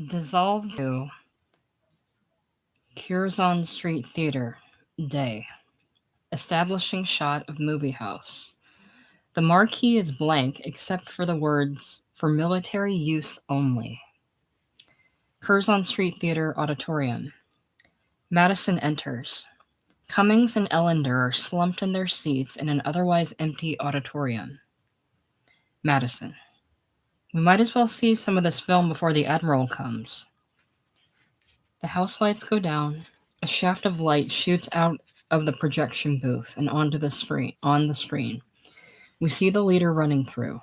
Dissolved to Curzon Street Theater. Day. Establishing shot of movie house. The marquee is blank except for the words "For military use only." Curzon Street Theater Auditorium. Madison enters. Cummings and Ellender are slumped in their seats in an otherwise empty auditorium. Madison. We might as well see some of this film before the Admiral comes. The house lights go down. A shaft of light shoots out of the projection booth and onto the screen. On the screen, we see the leader running through.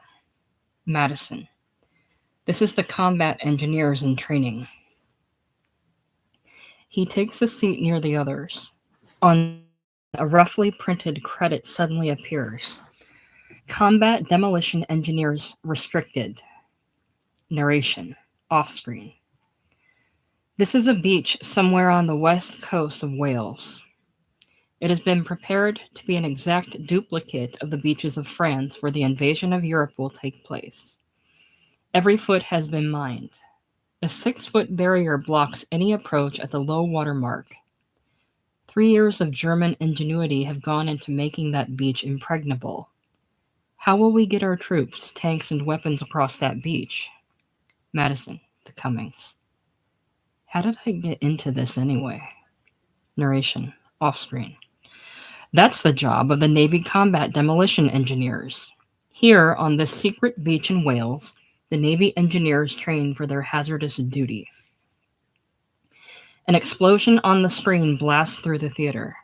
Madison. This is the combat engineers in training. He takes a seat near the others. On the screen, a roughly printed credit suddenly appears. Combat Demolition Engineers Restricted. Narration. Off-screen. This is a beach somewhere on the west coast of Wales. It has been prepared to be an exact duplicate of the beaches of France where the invasion of Europe will take place. Every foot has been mined. A 6-foot barrier blocks any approach at the low water mark. 3 years of German ingenuity have gone into making that beach impregnable. How will we get our troops, tanks, and weapons across that beach? Madison to Cummings. How did I get into this anyway? Narration. Off-screen. That's the job of the Navy Combat Demolition Engineers. Here, on this secret beach in Wales, the Navy engineers train for their hazardous duty. An explosion on the screen blasts through the theater.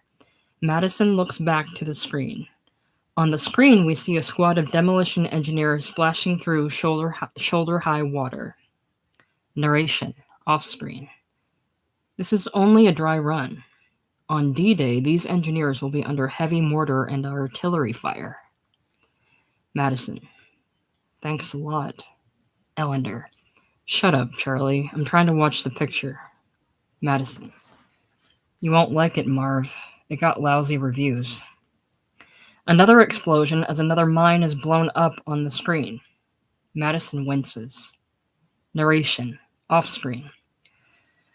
Madison looks back to the screen. On the screen, we see a squad of demolition engineers splashing through shoulder-high water. Narration. Off-screen. This is only a dry run. On D-Day, these engineers will be under heavy mortar and artillery fire. Madison. Thanks a lot. Ellender. Shut up, Charlie. I'm trying to watch the picture. Madison. You won't like it, Marv. It got lousy reviews. Another explosion as another mine is blown up on the screen. Madison winces. Narration. Off-screen.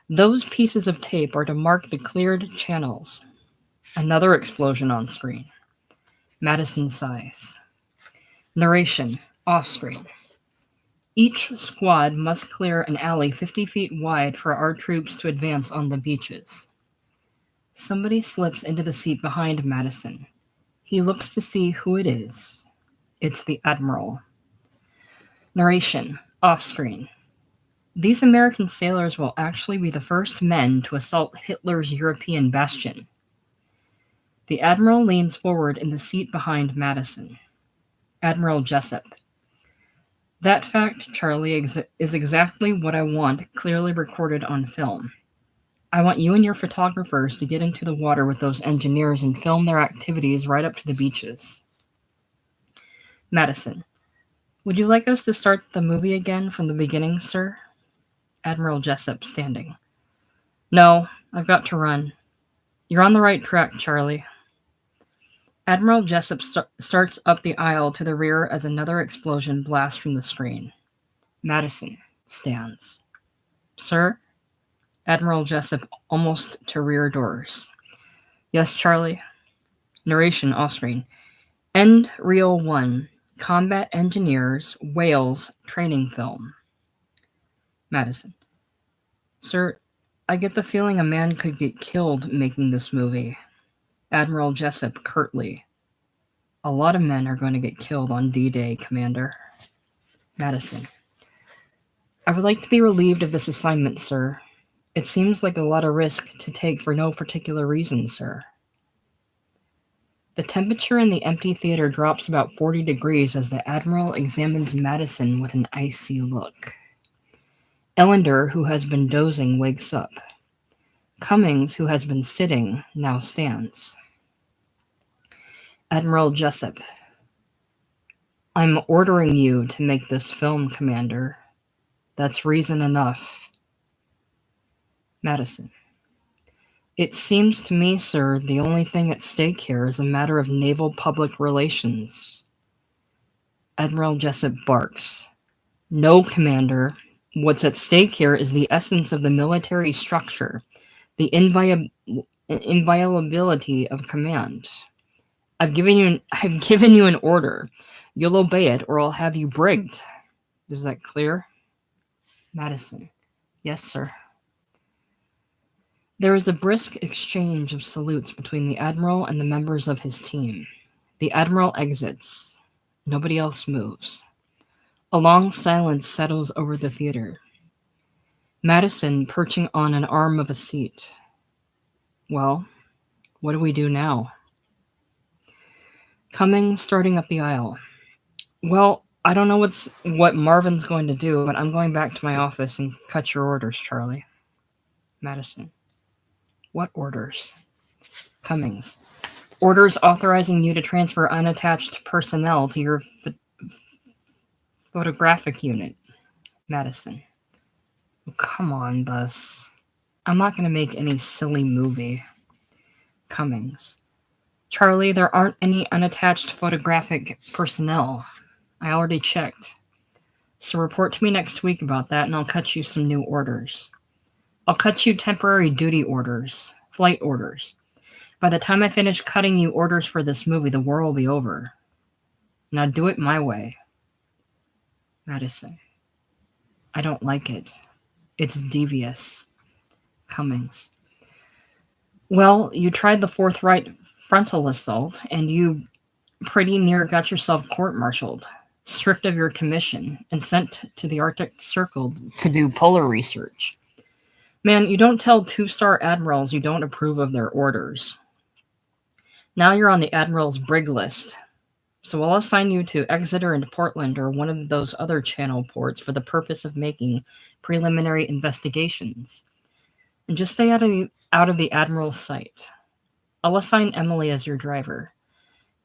Those pieces of tape are to mark the cleared channels. Another explosion on screen. Madison sighs. Narration. Off-screen. Each squad must clear an alley 50 feet wide for our troops to advance on the beaches. Somebody slips into the seat behind Madison. He looks to see who it is. It's the Admiral. Narration. Off-screen. These American sailors will actually be the first men to assault Hitler's European bastion. The Admiral leans forward in the seat behind Madison. Admiral Jessup. That fact, Charlie, is exactly what I want clearly recorded on film. I want you and your photographers to get into the water with those engineers and film their activities right up to the beaches. Madison. Would you like us to start the movie again from the beginning, sir? Admiral Jessup standing. No, I've got to run. You're on the right track, Charlie. Admiral Jessup starts up the aisle to the rear as another explosion blasts from the screen. Madison stands. Sir? Admiral Jessup almost to rear doors. Yes, Charlie. Narration off-screen. End Reel 1. Combat Engineers, Wales Training Film. Madison. Sir, I get the feeling a man could get killed making this movie. Admiral Jessup curtly. A lot of men are going to get killed on D-Day, Commander. Madison. I would like to be relieved of this assignment, sir. It seems like a lot of risk to take for no particular reason, sir. The temperature in the empty theater drops about 40 degrees as the Admiral examines Madison with an icy look. Ellender, who has been dozing, wakes up. Cummings, who has been sitting, now stands. Admiral Jessup. I'm ordering you to make this film, Commander. That's reason enough. Madison. It seems to me, sir, the only thing at stake here is a matter of naval public relations. Admiral Jessup barks. No, Commander. What's at stake here is the essence of the military structure, the inviolability of command. I've given you an order. You'll obey it, or I'll have you brigged. Is that clear? Madison. Yes, sir. There is a brisk exchange of salutes between the Admiral and the members of his team. The Admiral exits. Nobody else moves. A long silence settles over the theater. Madison perching on an arm of a seat. Well, what do we do now? Cummings starting up the aisle. Well, I don't know what Marvin's going to do, but I'm going back to my office and cut your orders, Charlie. Madison. What orders? Cummings. Orders authorizing you to transfer unattached personnel to your photographic unit. Madison. Oh, come on, Buzz. I'm not going to make any silly movie. Cummings. Charlie, there aren't any unattached photographic personnel. I already checked. So report to me next week about that, and I'll cut you some new orders. I'll cut you temporary duty orders, flight orders. By the time I finish cutting you orders for this movie, the war will be over. Now do it my way. Madison. I don't like it. It's devious. Cummings. Well, you tried the forthright frontal assault, and you pretty near got yourself court-martialed, stripped of your commission, and sent to the Arctic Circle to do polar research. Man, you don't tell two-star admirals you don't approve of their orders. Now you're on the admiral's brig list, so I'll assign you to Exeter and Portland or one of those other channel ports for the purpose of making preliminary investigations. And just stay out of the admiral's sight. I'll assign Emily as your driver,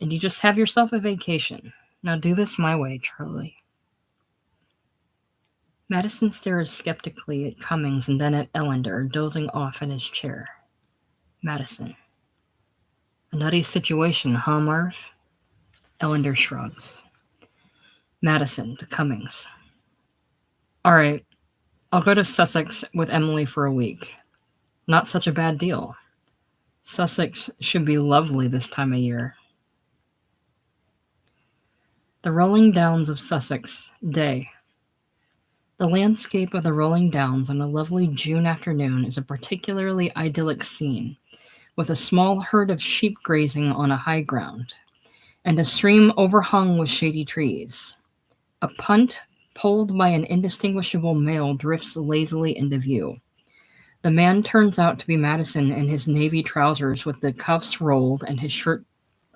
and you just have yourself a vacation. Now do this my way, Charlie. Madison stares skeptically at Cummings and then at Ellender, dozing off in his chair. Madison. A nutty situation, huh, Marv? Ellender shrugs. Madison to Cummings. All right, I'll go to Sussex with Emily for a week. Not such a bad deal. Sussex should be lovely this time of year. The Rolling Downs of Sussex, day. The landscape of the rolling downs on a lovely June afternoon is a particularly idyllic scene, with a small herd of sheep grazing on a high ground, and a stream overhung with shady trees. A punt, pulled by an indistinguishable male, drifts lazily into view. The man turns out to be Madison in his navy trousers with the cuffs rolled and his shirt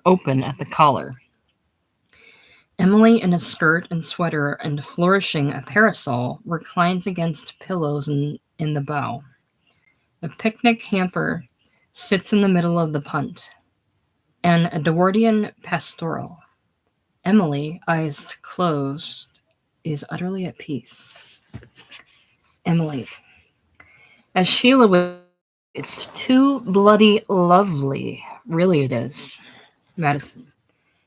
open at the collar. Emily, in a skirt and sweater and flourishing a parasol, reclines against pillows in the bow. A picnic hamper sits in the middle of the punt. An Edwardian pastoral. Emily, eyes closed, is utterly at peace. Emily. As Sheila would, it's too bloody lovely. Really it is. Madison.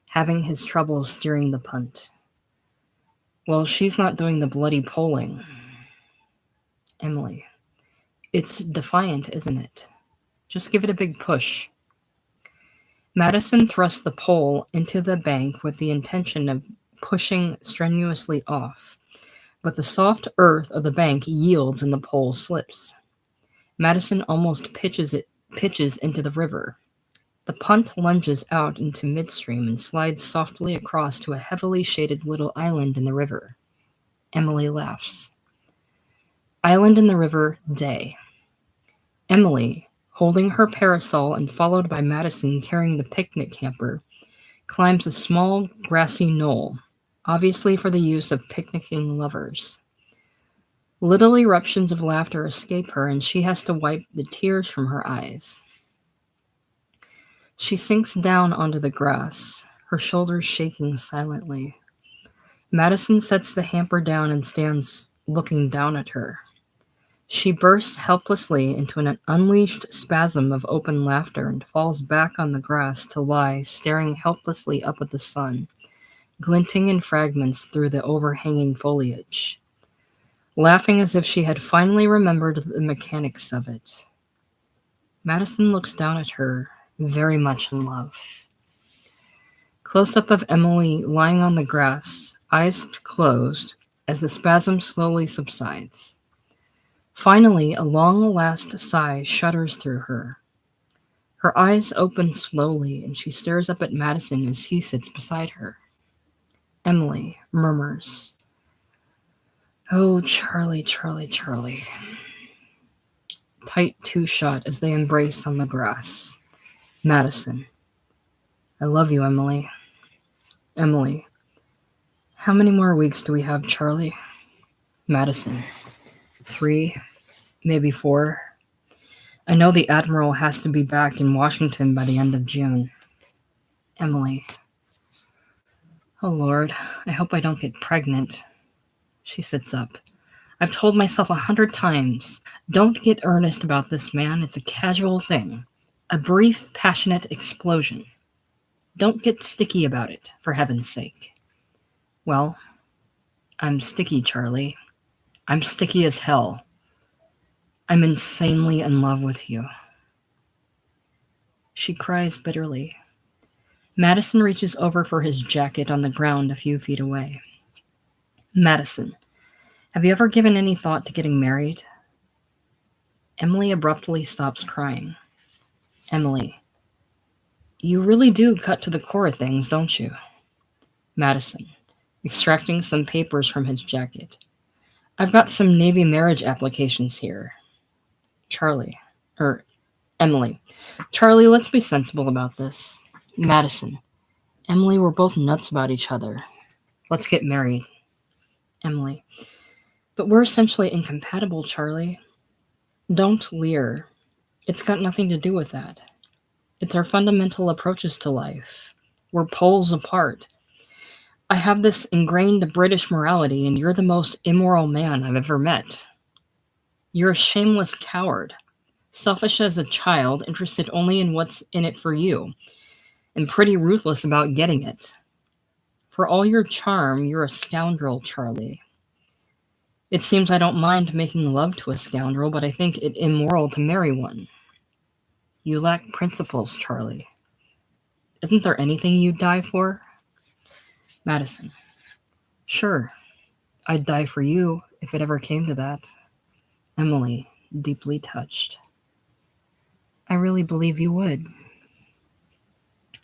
Having his troubles steering the punt. Well, she's not doing the bloody polling. Emily. It's defiant, isn't it? Just give it a big push. Madison thrusts the pole into the bank with the intention of pushing strenuously off, but the soft earth of the bank yields and the pole slips. Madison almost pitches into the river. The punt lunges out into midstream and slides softly across to a heavily shaded little island in the river. Emily laughs. Island in the river, day. Emily, holding her parasol and followed by Madison carrying the picnic hamper, climbs a small grassy knoll, obviously for the use of picnicking lovers. Little eruptions of laughter escape her, and she has to wipe the tears from her eyes. She sinks down onto the grass, her shoulders shaking silently. Madison sets the hamper down and stands looking down at her. She bursts helplessly into an unleashed spasm of open laughter and falls back on the grass to lie, staring helplessly up at the sun, glinting in fragments through the overhanging foliage. laughing as if she had finally remembered the mechanics of it. Madison looks down at her, very much in love. Close up of Emily lying on the grass, eyes closed, as the spasm slowly subsides. Finally, a long last sigh shudders through her. Her eyes open slowly, and she stares up at Madison as he sits beside her. Emily murmurs, "Oh, Charlie, Charlie, Charlie." Tight two-shot as they embrace on the grass. Madison, "I love you, Emily." Emily, "How many more weeks do we have, Charlie?" Madison, 3, maybe 4. I know the Admiral has to be back in Washington by the end of June. Emily, "Oh Lord, I hope I don't get pregnant." She sits up. "I've told myself 100 times, don't get earnest about this man. It's a casual thing. A brief, passionate explosion. Don't get sticky about it, for heaven's sake." Well, I'm sticky, Charlie. I'm sticky as hell. I'm insanely in love with you. She cries bitterly. Madison reaches over for his jacket on the ground a few feet away. Madison, "Have you ever given any thought to getting married?" Emily abruptly stops crying. Emily, "You really do cut to the core of things, don't you?" Madison, extracting some papers from his jacket. "I've got some Navy marriage applications here." Emily, "Charlie, let's be sensible about this." Madison, "Emily, we're both nuts about each other. Let's get married." Emily, "But we're essentially incompatible, Charlie." Don't leer. It's got nothing to do with that. It's our fundamental approaches to life. We're poles apart. I have this ingrained British morality, and you're the most immoral man I've ever met. You're a shameless coward, selfish as a child, interested only in what's in it for you, and pretty ruthless about getting it. For all your charm, you're a scoundrel, Charlie. It seems I don't mind making love to a scoundrel, but I think it immoral to marry one. You lack principles, Charlie. Isn't there anything you'd die for? Madison, "Sure, I'd die for you if it ever came to that." Emily, deeply touched, "I really believe you would."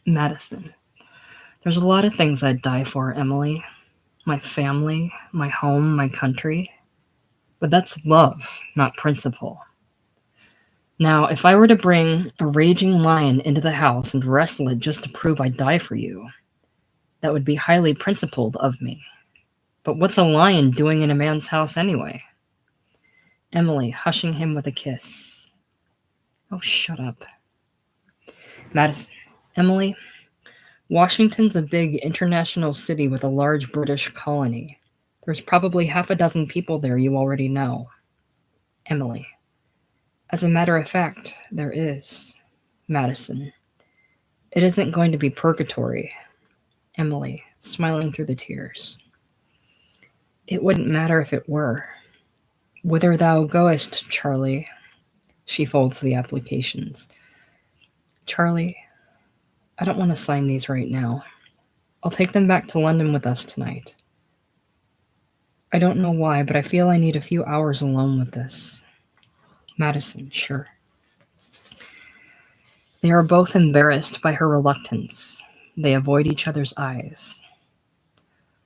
Madison, "There's a lot of things I'd die for, Emily. My family, my home, my country. But that's love, not principle. Now, if I were to bring a raging lion into the house and wrestle it just to prove I'd die for you, that would be highly principled of me. But what's a lion doing in a man's house anyway?" Emily, hushing him with a kiss. "Oh, shut up." Madison, "Emily, Washington's a big international city with a large British colony. There's probably half a dozen people there you already know." Emily, "As a matter of fact, there is." Madison, "It isn't going to be purgatory." Emily, smiling through the tears, "It wouldn't matter if it were. Whither thou goest, Charlie." She folds the applications. "Charlie, I don't want to sign these right now. I'll take them back to London with us tonight. I don't know why, but I feel I need a few hours alone with this." Madison, "Sure." They are both embarrassed by her reluctance. They avoid each other's eyes.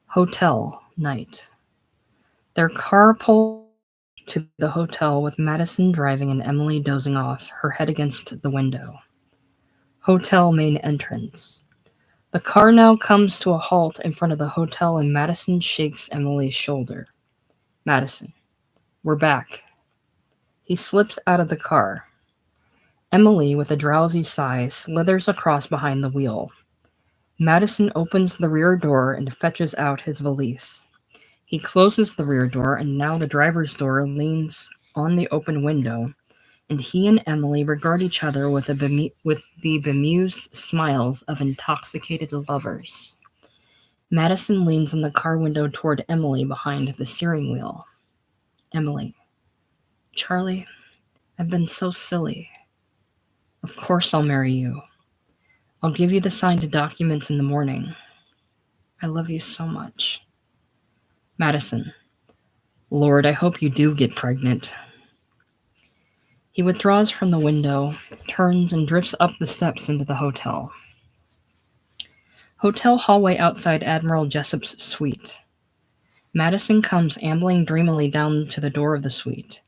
Hotel, night. Their car pulls to the hotel with Madison driving and Emily dozing off, her head against the window. Hotel main entrance. The car now comes to a halt in front of the hotel and Madison shakes Emily's shoulder. Madison, "We're back." He slips out of the car. Emily, with a drowsy sigh, slithers across behind the wheel. Madison opens the rear door and fetches out his valise. He closes the rear door, and now the driver's door leans on the open window, and he and Emily regard each other with the bemused smiles of intoxicated lovers. Madison leans in the car window toward Emily behind the steering wheel. Emily. Charlie, I've been so silly. Of course I'll marry you. I'll give you the signed documents in the morning. I love you so much. Madison. Lord, I hope you do get pregnant. He withdraws from the window, turns, and drifts up the steps into the hotel. Hotel hallway outside Admiral Jessup's suite. Madison comes ambling dreamily down to the door of the suite.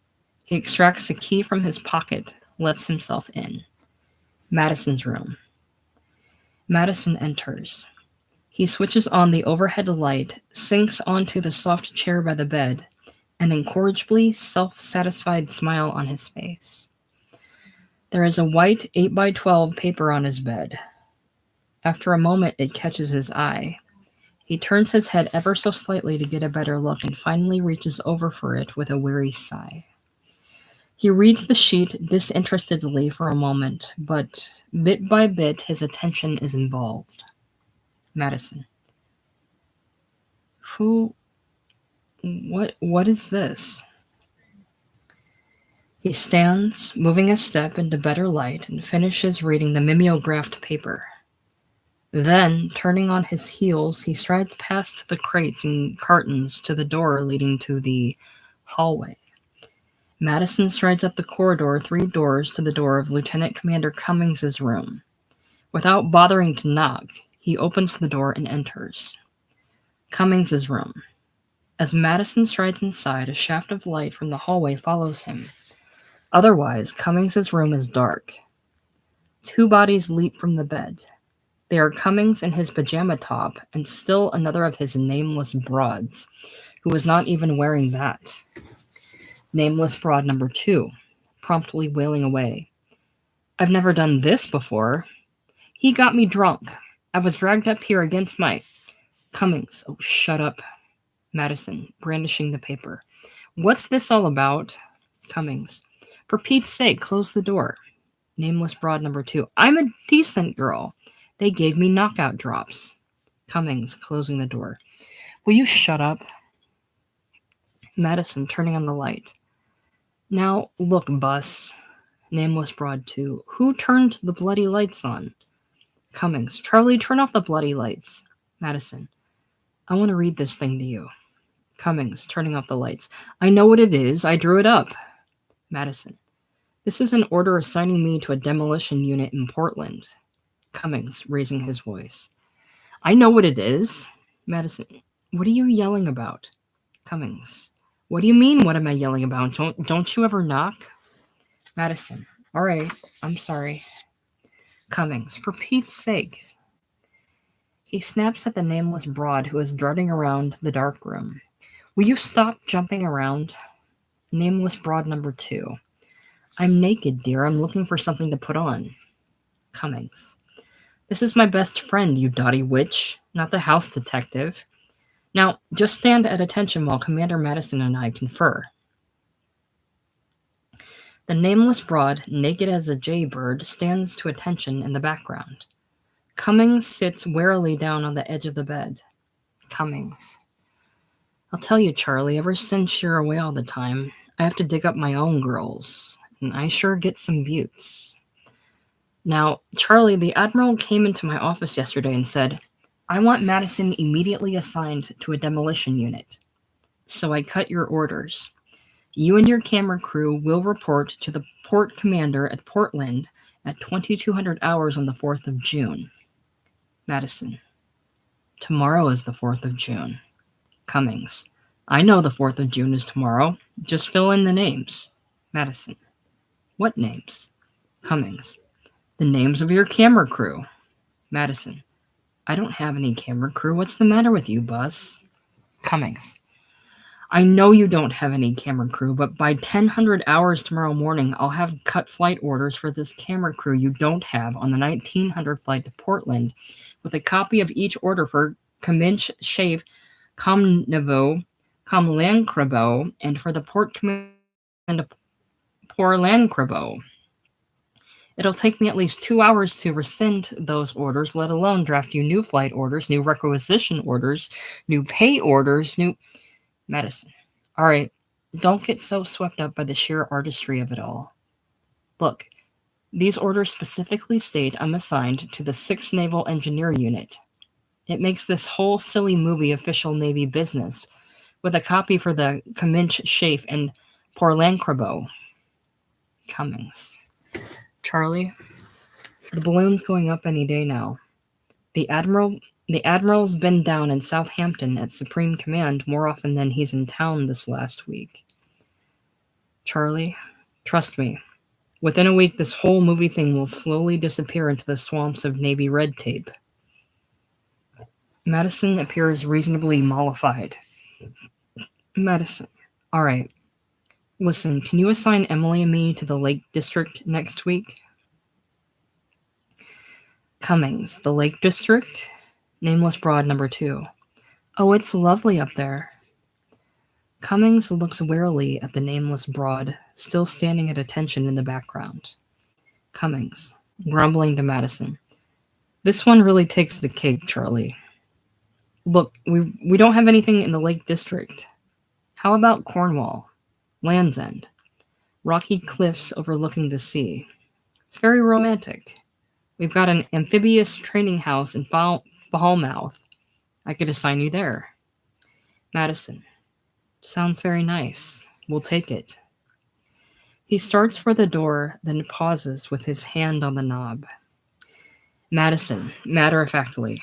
He extracts a key from his pocket, lets himself in. Madison's room. Madison enters. He switches on the overhead light, sinks onto the soft chair by the bed, an incorrigibly self-satisfied smile on his face. There is a white 8x12 paper on his bed. After a moment, it catches his eye. He turns his head ever so slightly to get a better look and finally reaches over for it with a weary sigh. He reads the sheet disinterestedly for a moment, but bit by bit his attention is involved. Madison. What is this? He stands, moving a step into better light, and finishes reading the mimeographed paper. Then, turning on his heels, he strides past the crates and cartons to the door leading to the hallway. Madison strides up the corridor 3 doors to the door of Lieutenant Commander Cummings's room. Without bothering to knock, he opens the door and enters. Cummings's room. As Madison strides inside, a shaft of light from the hallway follows him. Otherwise, Cummings's room is dark. 2 bodies leap from the bed. They are Cummings in his pajama top, and still another of his nameless broads, who was not even wearing that. Nameless broad number 2, promptly wailing away. I've never done this before. He got me drunk. I was dragged up here against my... Cummings. Oh, shut up. Madison, brandishing the paper. What's this all about? Cummings. For Pete's sake, close the door. Nameless broad number 2. I'm a decent girl. They gave me knockout drops. Cummings, closing the door. Will you shut up? Madison, turning on the light. Now, look, Bus. Nameless broad 2. Who turned the bloody lights on? Cummings. Charlie, turn off the bloody lights. Madison. I want to read this thing to you. Cummings, turning off the lights. I know what it is. I drew it up. Madison. This is an order assigning me to a demolition unit in Portland. Cummings, raising his voice. I know what it is. Madison. What are you yelling about? Cummings. What do you mean, what am I yelling about? Don't you ever knock? Madison. All right, I'm sorry. Cummings. For Pete's sake. He snaps at the nameless broad who is darting around the dark room. Will you stop jumping around? Nameless broad number 2. I'm naked, dear. I'm looking for something to put on. Cummings. This is my best friend, you dotty witch, not the house detective. Now, just stand at attention while Commander Madison and I confer. The nameless broad, naked as a jaybird, stands to attention in the background. Cummings sits warily down on the edge of the bed. Cummings. I'll tell you, Charlie, ever since you're away all the time, I have to dig up my own girls, and I sure get some buttes. Now, Charlie, the Admiral came into my office yesterday and said, I want Madison immediately assigned to a demolition unit. So I cut your orders. You and your camera crew will report to the port commander at Portland at 2200 hours on the 4th of June. Madison. Tomorrow is the 4th of June. Cummings. I know the 4th of June is tomorrow. Just fill in the names. Madison. What names? Cummings. The names of your camera crew. Madison. I don't have any camera crew. What's the matter with you, Buzz? Cummings. I know you don't have any camera crew, but by 1000 hours tomorrow morning, I'll have cut flight orders for this camera crew you don't have on the 1900 flight to Portland, with a copy of each order for Cominch, Shave, Comnevo, Comlankrabo, and for the Port Command Portlankrabo. It'll take me at least 2 hours to rescind those orders, let alone draft you new flight orders, new requisition orders, new pay orders, new... Madison. All right, Don't get so swept up by the sheer artistry of it all. Look, these orders specifically state I'm assigned to the 6th Naval Engineer Unit. It makes this whole silly movie official Navy business, with a copy for the Cominch Chafe and Porlancrabo. Cummings. Charlie, the balloon's going up any day now. The Admiral's been down in Southampton at Supreme Command more often than he's in town this last week. Charlie, trust me. Within a week, this whole movie thing will slowly disappear into the swamps of Navy red tape. Madison appears reasonably mollified. Madison. All right. Listen, can you assign Emily and me to the Lake District next week? Cummings, the Lake District? Nameless Broad number 2. Oh, it's lovely up there. Cummings looks warily at the nameless Broad, still standing at attention in the background. Cummings, grumbling to Madison. This one really takes the cake, Charlie. Look, we don't have anything in the Lake District. How about Cornwall? Land's End. Rocky cliffs overlooking the sea. It's very romantic. We've got an amphibious training house in Falmouth. I could assign you there. Madison. Sounds very nice. We'll take it. He starts for the door, then pauses with his hand on the knob. Madison, matter-of-factly.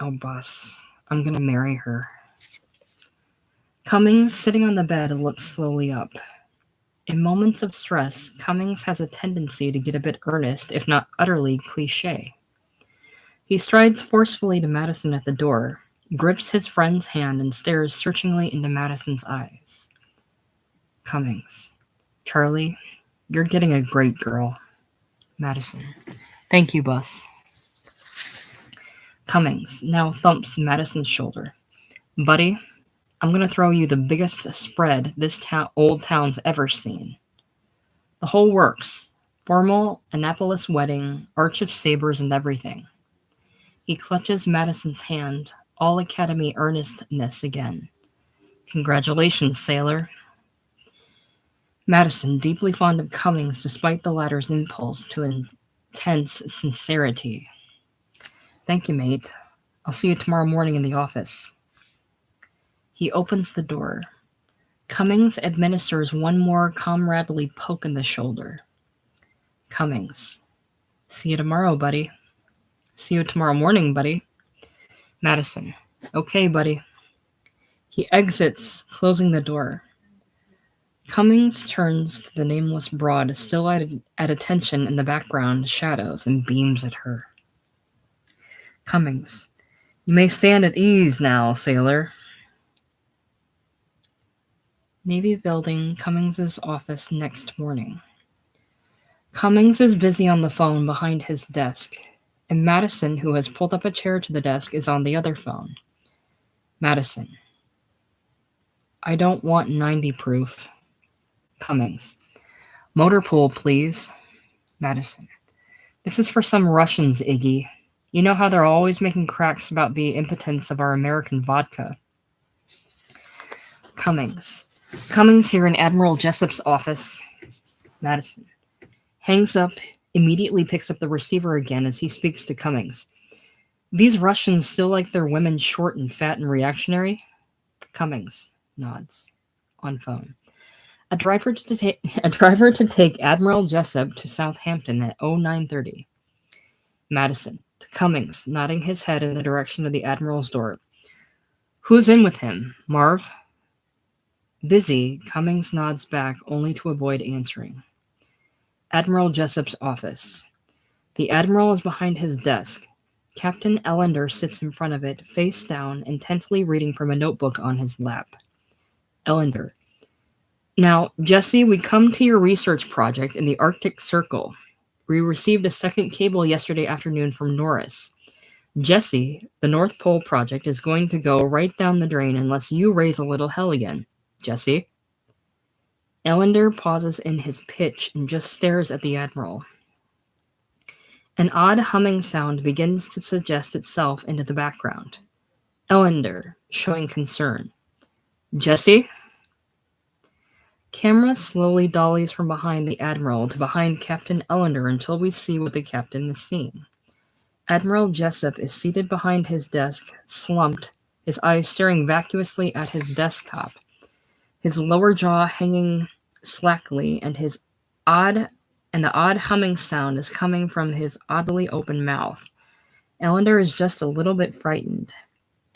Oh, boss, I'm gonna marry her. Cummings, sitting on the bed, looks slowly up. In moments of stress, Cummings has a tendency to get a bit earnest, if not utterly cliché. He strides forcefully to Madison at the door, grips his friend's hand, and stares searchingly into Madison's eyes. Cummings. Charlie, you're getting a great girl. Madison. Thank you, Bus. Cummings now thumps Madison's shoulder. Buddy, I'm going to throw you the biggest spread this old town's ever seen. The whole works. Formal Annapolis wedding, arch of sabers and everything. He clutches Madison's hand, all Academy earnestness again. Congratulations, sailor. Madison, deeply fond of Cummings despite the latter's impulse to intense sincerity. Thank you, mate. I'll see you tomorrow morning in the office. He opens the door. Cummings administers one more comradely poke in the shoulder. Cummings. See you tomorrow, buddy. See you tomorrow morning, buddy. Madison. Okay, buddy. He exits, closing the door. Cummings turns to the nameless Broad, still at attention in the background shadows, and beams at her. Cummings. You may stand at ease now, sailor. Navy Building, Cummings's office next morning. Cummings is busy on the phone behind his desk, and Madison, who has pulled up a chair to the desk, is on the other phone. Madison. I don't want 90 proof. Cummings. Motor pool, please. Madison. This is for some Russians, Iggy. You know how they're always making cracks about the impotence of our American vodka. Cummings. Cummings here in Admiral Jessup's office. Madison. Hangs up, immediately picks up the receiver again as he speaks to Cummings. These Russians still like their women short and fat and reactionary? Cummings nods. On phone. A driver to take Admiral Jessup to Southampton at 09:30. Madison. To Cummings, nodding his head in the direction of the Admiral's door. Who's in with him? Marv? Busy, Cummings nods back, only to avoid answering. Admiral Jessup's office. The Admiral is behind his desk. Captain Ellender sits in front of it, face down, intently reading from a notebook on his lap. Ellender. Now, Jesse, we come to your research project in the Arctic Circle. We received a second cable yesterday afternoon from Norris. Jesse, the North Pole project is going to go right down the drain unless you raise a little hell again. Jesse? Ellender pauses in his pitch and just stares at the Admiral. An odd humming sound begins to suggest itself into the background. Ellender, showing concern. Jesse? Camera slowly dollies from behind the Admiral to behind Captain Ellender until we see what the captain is seeing. Admiral Jessup is seated behind his desk, slumped, his eyes staring vacuously at his desktop, his lower jaw hanging slackly, odd the odd humming sound is coming from his oddly open mouth. Ellender is just a little bit frightened.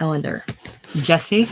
Ellender. Jesse?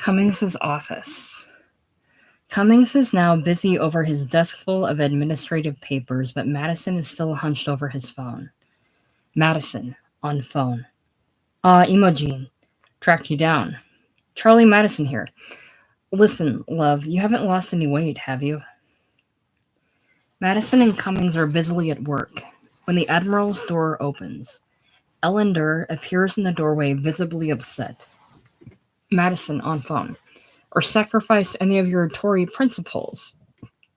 Cummings's office. Cummings is now busy over his desk full of administrative papers, but Madison is still hunched over his phone. Madison, on phone. Imogen, tracked you down. Charlie Madison here. Listen, love, you haven't lost any weight, have you? Madison and Cummings are busily at work when the Admiral's door opens. Ellender appears in the doorway, visibly upset. Madison on phone. Or sacrificed any of your Tory principles?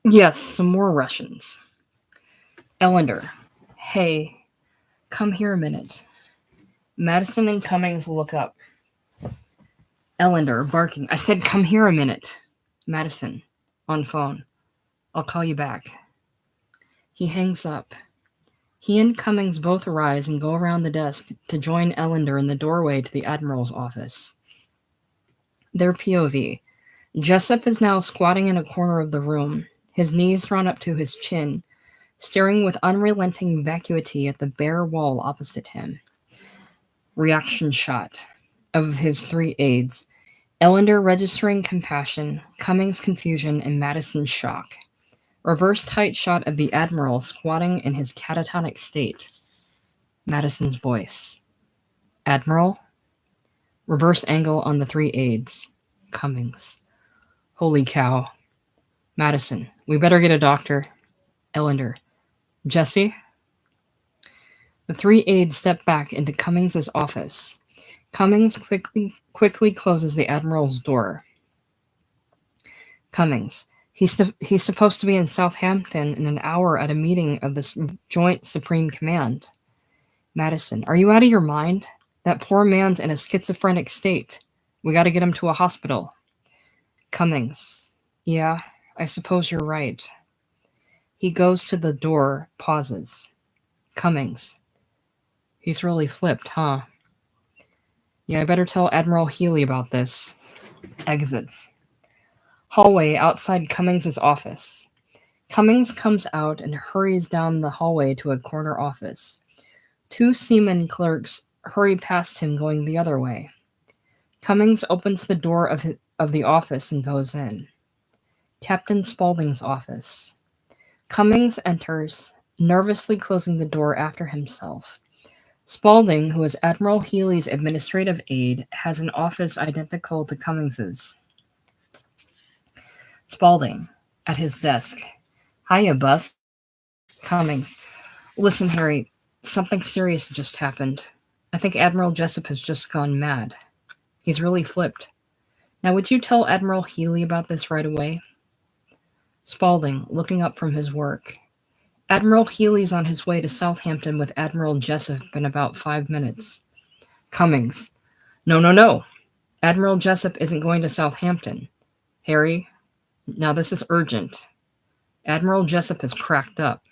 Yes, some more Russians. Ellender. Hey, come here a minute. Madison and Cummings look up. Ellender barking. I said come here a minute. Madison on phone. I'll call you back. He hangs up. He and Cummings both arise and go around the desk to join Ellender in the doorway to the Admiral's office. Their POV. Jessup is now squatting in a corner of the room, his knees drawn up to his chin, staring with unrelenting vacuity at the bare wall opposite him. Reaction shot of his three aides. Ellender registering compassion, Cummings' confusion, and Madison's shock. Reverse tight shot of the Admiral squatting in his catatonic state. Madison's voice. Admiral? Reverse angle on the three aides. Cummings. Holy cow. Madison. We better get a doctor. Ellender. Jesse? The three aides step back into Cummings' office. Cummings quickly closes the Admiral's door. Cummings. He's supposed to be in Southampton in an hour at a meeting of the Joint Supreme Command. Madison. Are you out of your mind? That poor man's in a schizophrenic state. We got to get him to a hospital. Cummings. Yeah, I suppose you're right. He goes to the door, pauses. Cummings. He's really flipped, huh? Yeah, I better tell Admiral Healy about this. Exits. Hallway outside Cummings' office. Cummings comes out and hurries down the hallway to a corner office. Two seaman clerks hurry past him going the other way. Cummings opens the door of the office and goes in. Captain Spaulding's office. Cummings enters, nervously closing the door after himself. Spaulding, who is Admiral Healy's administrative aide, has an office identical to Cummings's. Spaulding, at his desk. Hiya, Bus. Cummings. Listen, Harry, something serious just happened. I think Admiral Jessup has just gone mad. He's really flipped. Now, would you tell Admiral Healy about this right away? Spaulding, looking up from his work. Admiral Healy's on his way to Southampton with Admiral Jessup in about 5 minutes. Cummings. No. Admiral Jessup isn't going to Southampton. Harry, now this is urgent. Admiral Jessup is cracked up.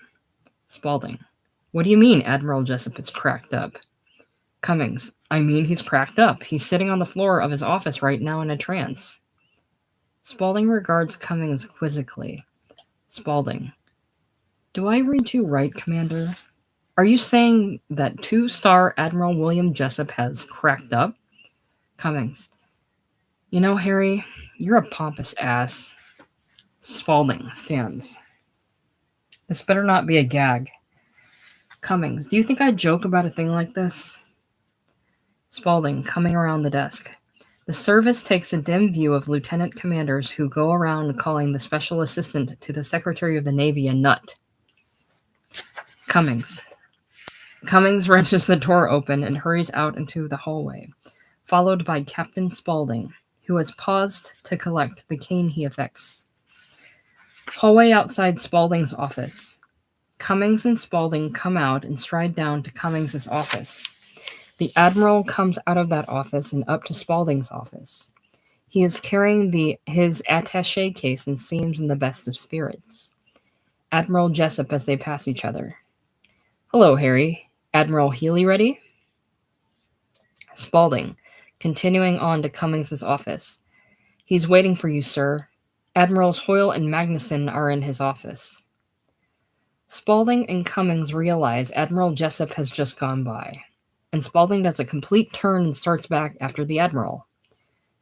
Spaulding. What do you mean Admiral Jessup is cracked up? Cummings. I mean he's cracked up. He's sitting on the floor of his office right now in a trance. Spaulding regards Cummings quizzically. Spaulding. Do I read you right, Commander? Are you saying that 2-star Admiral William Jessup has cracked up? Cummings. You know, Harry, you're a pompous ass. Spaulding stands. This better not be a gag. Cummings. Do you think I'd joke about a thing like this? Spaulding, coming around the desk. The service takes a dim view of lieutenant commanders who go around calling the special assistant to the Secretary of the Navy a nut. Cummings. Cummings wrenches the door open and hurries out into the hallway, followed by Captain Spaulding, who has paused to collect the cane he affects. Hallway outside Spaulding's office. Cummings and Spaulding come out and stride down to Cummings' office. The Admiral comes out of that office and up to Spaulding's office. He is carrying his attaché case and seems in the best of spirits. Admiral Jessup as they pass each other. Hello, Harry. Admiral Healy ready? Spaulding, continuing on to Cummings' office. He's waiting for you, sir. Admirals Hoyle and Magnuson are in his office. Spaulding and Cummings realize Admiral Jessup has just gone by, and Spaulding does a complete turn and starts back after the Admiral.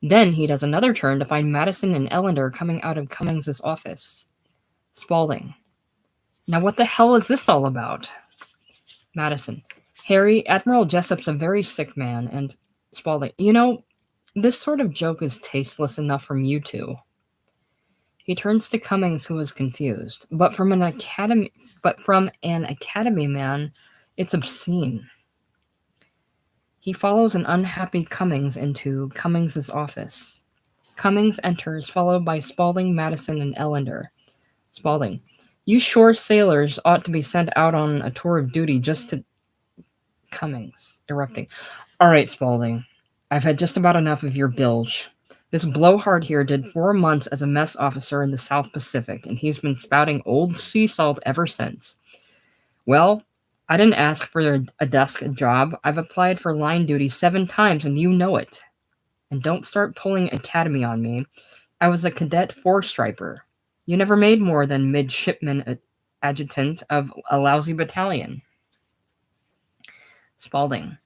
Then he does another turn to find Madison and Ellender coming out of Cummings' office. Spaulding. Now what the hell is this all about? Madison. Harry, Admiral Jessup's a very sick man, and Spaulding. You know, This sort of joke is tasteless enough from you two. He turns to Cummings, who is confused. But from an academy man, it's obscene. He follows an unhappy Cummings into Cummings's office. Cummings enters, followed by Spaulding, Madison, and Ellender. Spaulding. You shore sailors ought to be sent out on a tour of duty just to... Cummings, erupting. All right, Spaulding. I've had just about enough of your bilge. This blowhard here did 4 months as a mess officer in the South Pacific, and he's been spouting old sea salt ever since. Well, I didn't ask for a desk job. I've applied for line duty 7 times, and you know it. And don't start pulling academy on me. I was a cadet 4-striper. You never made more than midshipman adjutant of a lousy battalion. Spaulding.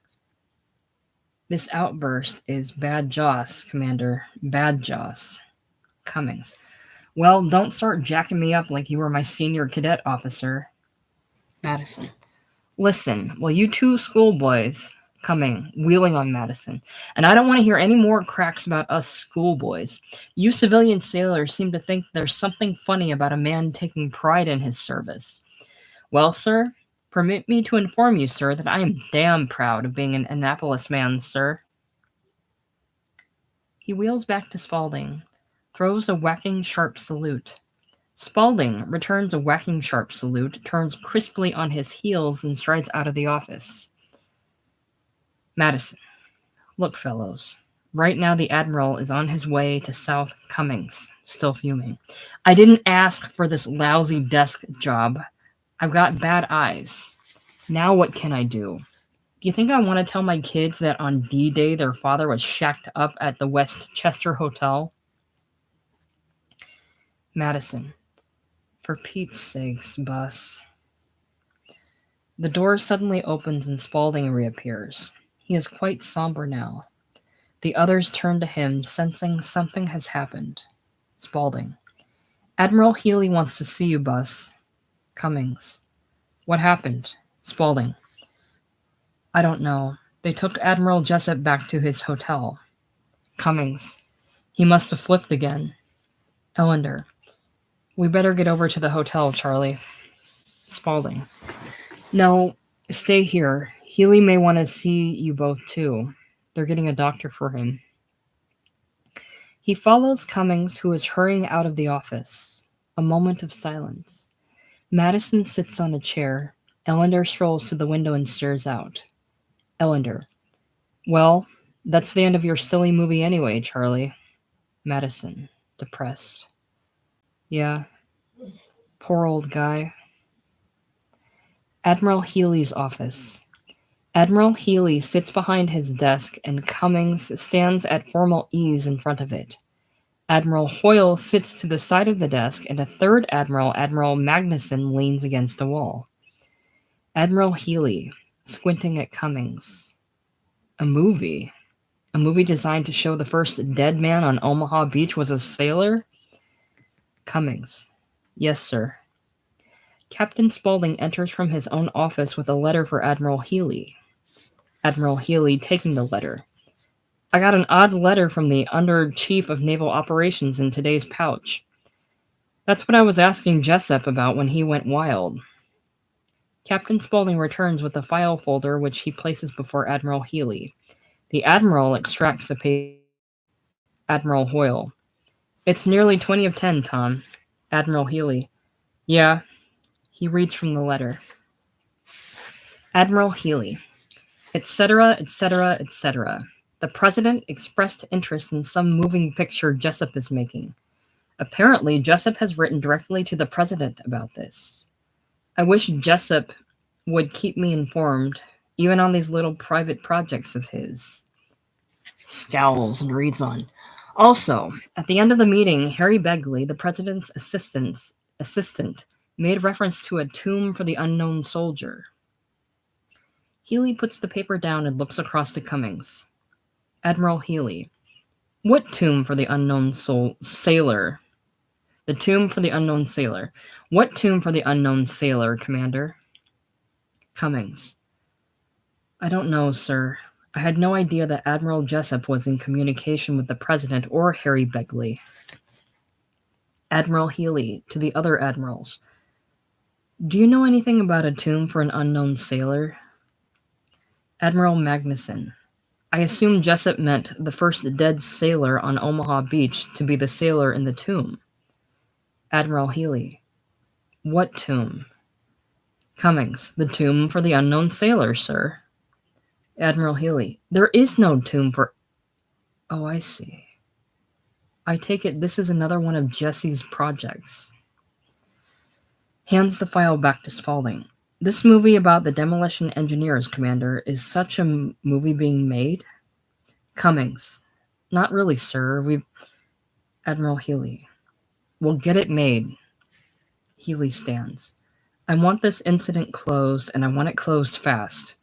This outburst is bad joss, Commander. Bad joss. Cummings. Well, don't start jacking me up like you were my senior cadet officer. Madison. Listen, well, you two schoolboys... Coming, wheeling on Madison. And I don't want to hear any more cracks about us schoolboys. You civilian sailors seem to think there's something funny about a man taking pride in his service. Well, sir, permit me to inform you, sir, that I am damn proud of being an Annapolis man, sir. He wheels back to Spaulding, throws a whacking sharp salute. Spaulding returns a whacking sharp salute, turns crisply on his heels, and strides out of the office. Madison. Look, fellows. Right now the Admiral is on his way to South Cummings, still fuming. I didn't ask for this lousy desk job. I've got bad eyes. Now what can I do? Do you think I want to tell my kids that on D-Day their father was shacked up at the Westchester Hotel? Madison. For Pete's sakes, Bus. The door suddenly opens and Spaulding reappears. He is quite somber now. The others turn to him, sensing something has happened. Spaulding. Admiral Healy wants to see you, Bus. Cummings. What happened? Spaulding. I don't know. They took Admiral Jessup back to his hotel. Cummings. He must have flipped again. Ellender. We better get over to the hotel, Charlie. Spaulding. No, stay here. Healy may want to see you both, too. They're getting a doctor for him. He follows Cummings, who is hurrying out of the office. A moment of silence. Madison sits on a chair. Ellender strolls to the window and stares out. Ellender. Well, that's the end of your silly movie anyway, Charlie. Madison. Depressed. Yeah. Poor old guy. Admiral Healy's office. Admiral Healy sits behind his desk and Cummings stands at formal ease in front of it. Admiral Hoyle sits to the side of the desk and a third admiral, Admiral Magnuson, leans against a wall. Admiral Healy, squinting at Cummings. A movie? A movie designed to show the first dead man on Omaha Beach was a sailor? Cummings. Yes, sir. Captain Spaulding enters from his own office with a letter for Admiral Healy. Admiral Healy taking the letter. I got an odd letter from the Under Chief of Naval Operations in today's pouch. That's what I was asking Jessup about when he went wild. Captain Spaulding returns with a file folder which he places before Admiral Healy. The Admiral extracts the paper. Admiral Hoyle. It's nearly 20 of 10, Tom. Admiral Healy. Yeah. He reads from the letter. Admiral Healy. Etc., etc., etc. The President expressed interest in some moving picture Jessup is making. Apparently, Jessup has written directly to the President about this. I wish Jessup would keep me informed, even on these little private projects of his. Scowls and reads on. Also, at the end of the meeting, Harry Begley, the President's assistant, made reference to a tomb for the unknown soldier. Healy puts the paper down and looks across to Cummings. Admiral Healy. What tomb for the unknown sailor? The tomb for the unknown sailor. What tomb for the unknown sailor, Commander? Cummings. I don't know, sir. I had no idea that Admiral Jessup was in communication with the President or Harry Begley. Admiral Healy, to the other admirals. Do you know anything about a tomb for an unknown sailor? Admiral Magnuson. I assume Jessup meant the first dead sailor on Omaha Beach to be the sailor in the tomb. Admiral Healy. What tomb? Cummings. The tomb for the unknown sailor, sir. Admiral Healy. There is no tomb for... Oh, I see. I take it this is another one of Jesse's projects. Hands the file back to Spaulding. This movie about the demolition engineers, Commander, is such a movie being made? Cummings. Not really, sir. Admiral Healy. We'll get it made. Healy stands. I want this incident closed, and I want it closed fast.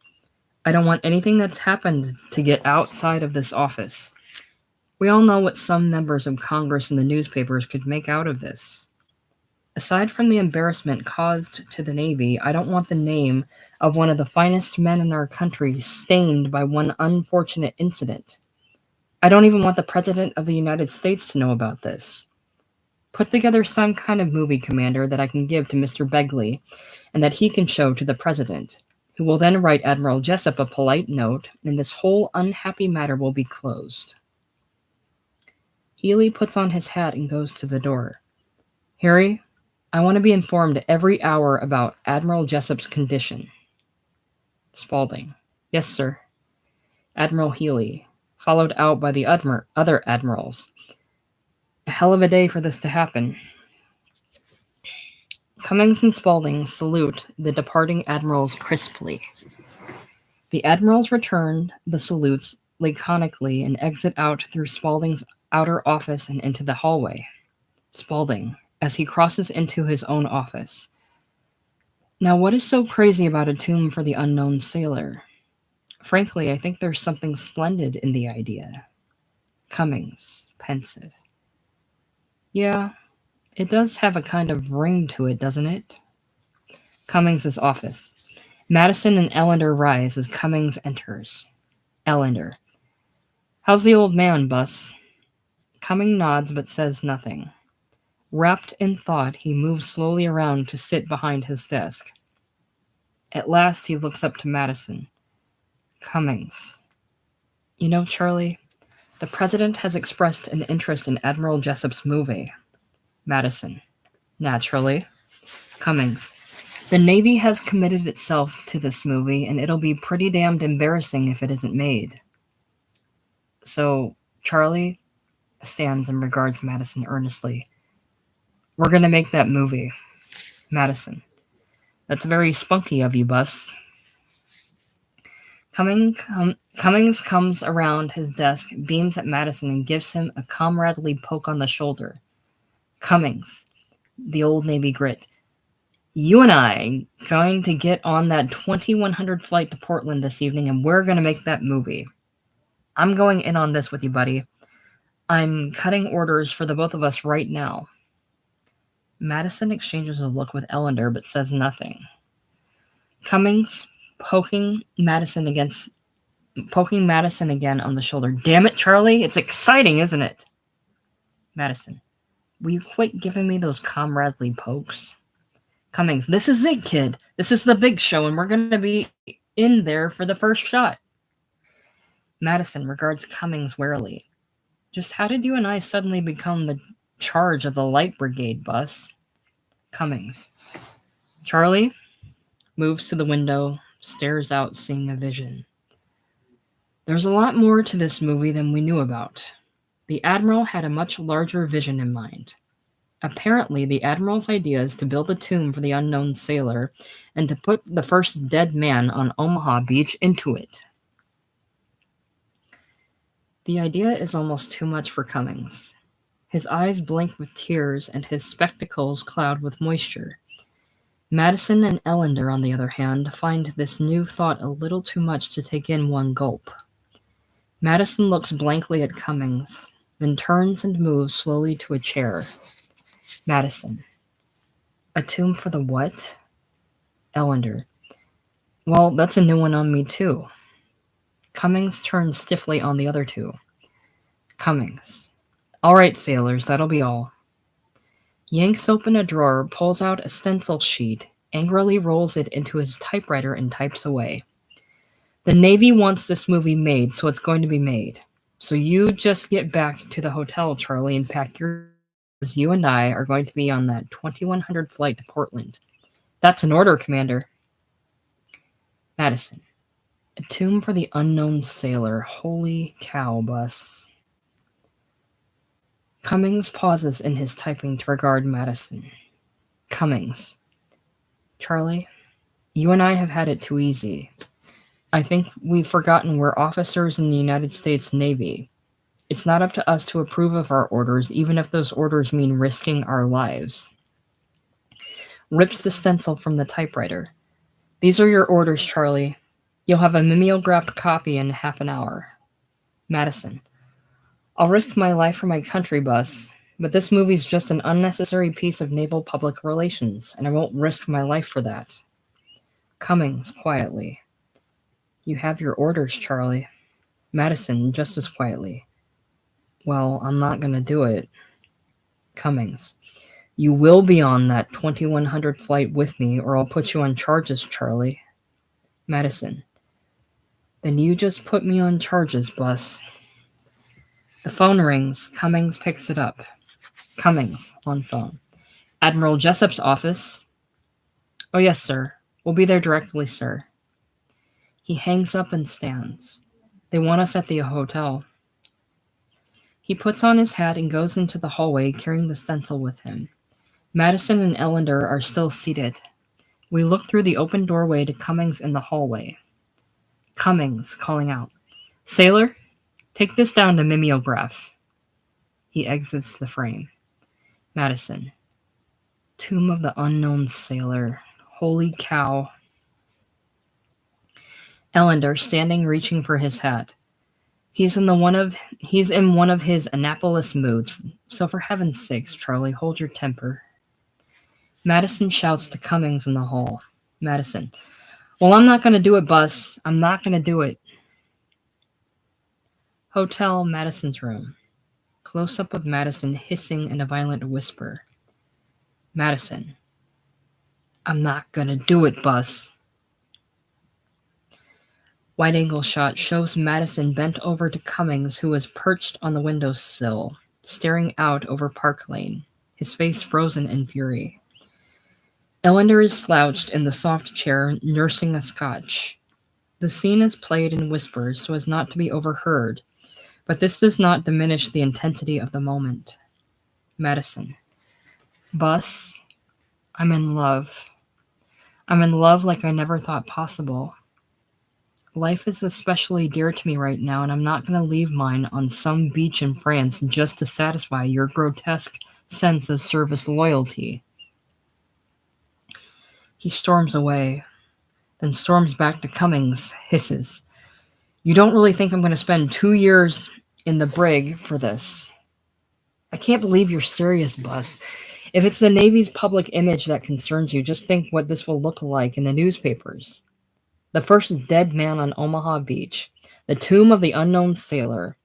I don't want anything that's happened to get outside of this office. We all know what some members of Congress and the newspapers could make out of this. Aside from the embarrassment caused to the Navy, I don't want the name of one of the finest men in our country stained by one unfortunate incident. I don't even want the President of the United States to know about this. Put together some kind of movie, Commander, that I can give to Mr. Begley and that he can show to the President, who will then write Admiral Jessup a polite note, and this whole unhappy matter will be closed. Healy puts on his hat and goes to the door. Harry, I want to be informed every hour about Admiral Jessup's condition. Spaulding. Yes, sir. Admiral Healy, followed out by the other admirals. A hell of a day for this to happen. Cummings and Spaulding salute the departing admirals crisply. The admirals return the salutes laconically and exit out through Spaulding's outer office and into the hallway. Spaulding, as he crosses into his own office. Now, what is so crazy about a tomb for the unknown sailor? Frankly, I think there's something splendid in the idea. Cummings, pensive. Yeah, it does have a kind of ring to it, doesn't it? Cummings' office. Madison and Ellender rise as Cummings enters. Ellender. How's the old man, Bus? Cummings nods but says nothing. Wrapped in thought, he moves slowly around to sit behind his desk. At last, he looks up to Madison. Cummings. You know, Charlie, the President has expressed an interest in Admiral Jessup's movie. Madison. Naturally. Cummings. The Navy has committed itself to this movie, and it'll be pretty damned embarrassing if it isn't made. So, Charlie stands and regards Madison earnestly. We're going to make that movie. Madison. That's very spunky of you, Bus. Cummings comes around his desk, beams at Madison, and gives him a comradely poke on the shoulder. Cummings, the old Navy grit. You and I going to get on that 2100 flight to Portland this evening, and we're going to make that movie. I'm going in on this with you, buddy. I'm cutting orders for the both of us right now. Madison exchanges a look with Ellender, but says nothing. Cummings poking Madison again on the shoulder. Damn it, Charlie! It's exciting, isn't it? Madison. Will you quit giving me those comradely pokes? Cummings. This is it, kid. This is the big show, and we're going to be in there for the first shot. Madison regards Cummings warily. Just how did you and I suddenly become the charge of the Light Brigade, Bus? Cummings. Charlie moves to the window, stares out, seeing a vision. There's a lot more to this movie than we knew about. The Admiral had a much larger vision in mind. Apparently, the Admiral's idea is to build a tomb for the unknown sailor and to put the first dead man on Omaha Beach into it. The idea is almost too much for Cummings. His eyes blink with tears and his spectacles cloud with moisture. Madison and Ellender, on the other hand, find this new thought a little too much to take in one gulp. Madison looks blankly at Cummings, then turns and moves slowly to a chair. Madison. A tomb for the what? Ellender. Well, that's a new one on me, too. Cummings turns stiffly on the other two. Cummings. All right, sailors, that'll be all. Yanks open a drawer, pulls out a stencil sheet, angrily rolls it into his typewriter, and types away. The Navy wants this movie made, so it's going to be made. So you just get back to the hotel, Charlie, and pack your as you and I are going to be on that 2100 flight to Portland. That's an order, Commander. Madison. A tomb for the unknown sailor. Holy cow, Bus. Cummings pauses in his typing to regard Madison. Cummings. Charlie, you and I have had it too easy. I think we've forgotten we're officers in the United States Navy. It's not up to us to approve of our orders, even if those orders mean risking our lives. Rips the stencil from the typewriter. These are your orders, Charlie. You'll have a mimeographed copy in half an hour. Madison. I'll risk my life for my country, Bus, but this movie's just an unnecessary piece of naval public relations, and I won't risk my life for that. Cummings, quietly. You have your orders, Charlie. Madison, just as quietly. Well, I'm not going to do it. Cummings. You will be on that 2100 flight with me, or I'll put you on charges, Charlie. Madison. Then you just put me on charges, Bus. The phone rings. Cummings picks it up. Cummings, on phone. Admiral Jessup's office. Oh, yes, sir. We'll be there directly, sir. He hangs up and stands. They want us at the hotel. He puts on his hat and goes into the hallway, carrying the stencil with him. Madison and Ellender are still seated. We look through the open doorway to Cummings in the hallway. Cummings, calling out, Sailor, take this down to mimeograph. He exits the frame. Madison. Tomb of the unknown sailor. Holy cow. Ellender, standing, reaching for his hat. He's in one of his Annapolis moods, so for heaven's sakes, Charlie, hold your temper. Madison shouts to Cummings in the hall. Madison. Well, I'm not going to do it, Bus. I'm not going to do it. Hotel, Madison's room. Close-up of Madison hissing in a violent whisper. Madison. I'm not going to do it, Bus. Wide-angle shot shows Madison bent over to Cummings, who was perched on the windowsill, staring out over Park Lane, his face frozen in fury. Ellender is slouched in the soft chair, nursing a scotch. The scene is played in whispers so as not to be overheard, but this does not diminish the intensity of the moment. Madison. Bus, I'm in love. I'm in love like I never thought possible. Life is especially dear to me right now, and I'm not going to leave mine on some beach in France just to satisfy your grotesque sense of service loyalty. He storms away, then storms back to Cummings, hisses. You don't really think I'm going to spend 2 years in the brig for this? I can't believe you're serious, Bus. If it's the Navy's public image that concerns you, just think what this will look like in the newspapers. The first dead man on Omaha Beach. The tomb of the unknown sailor.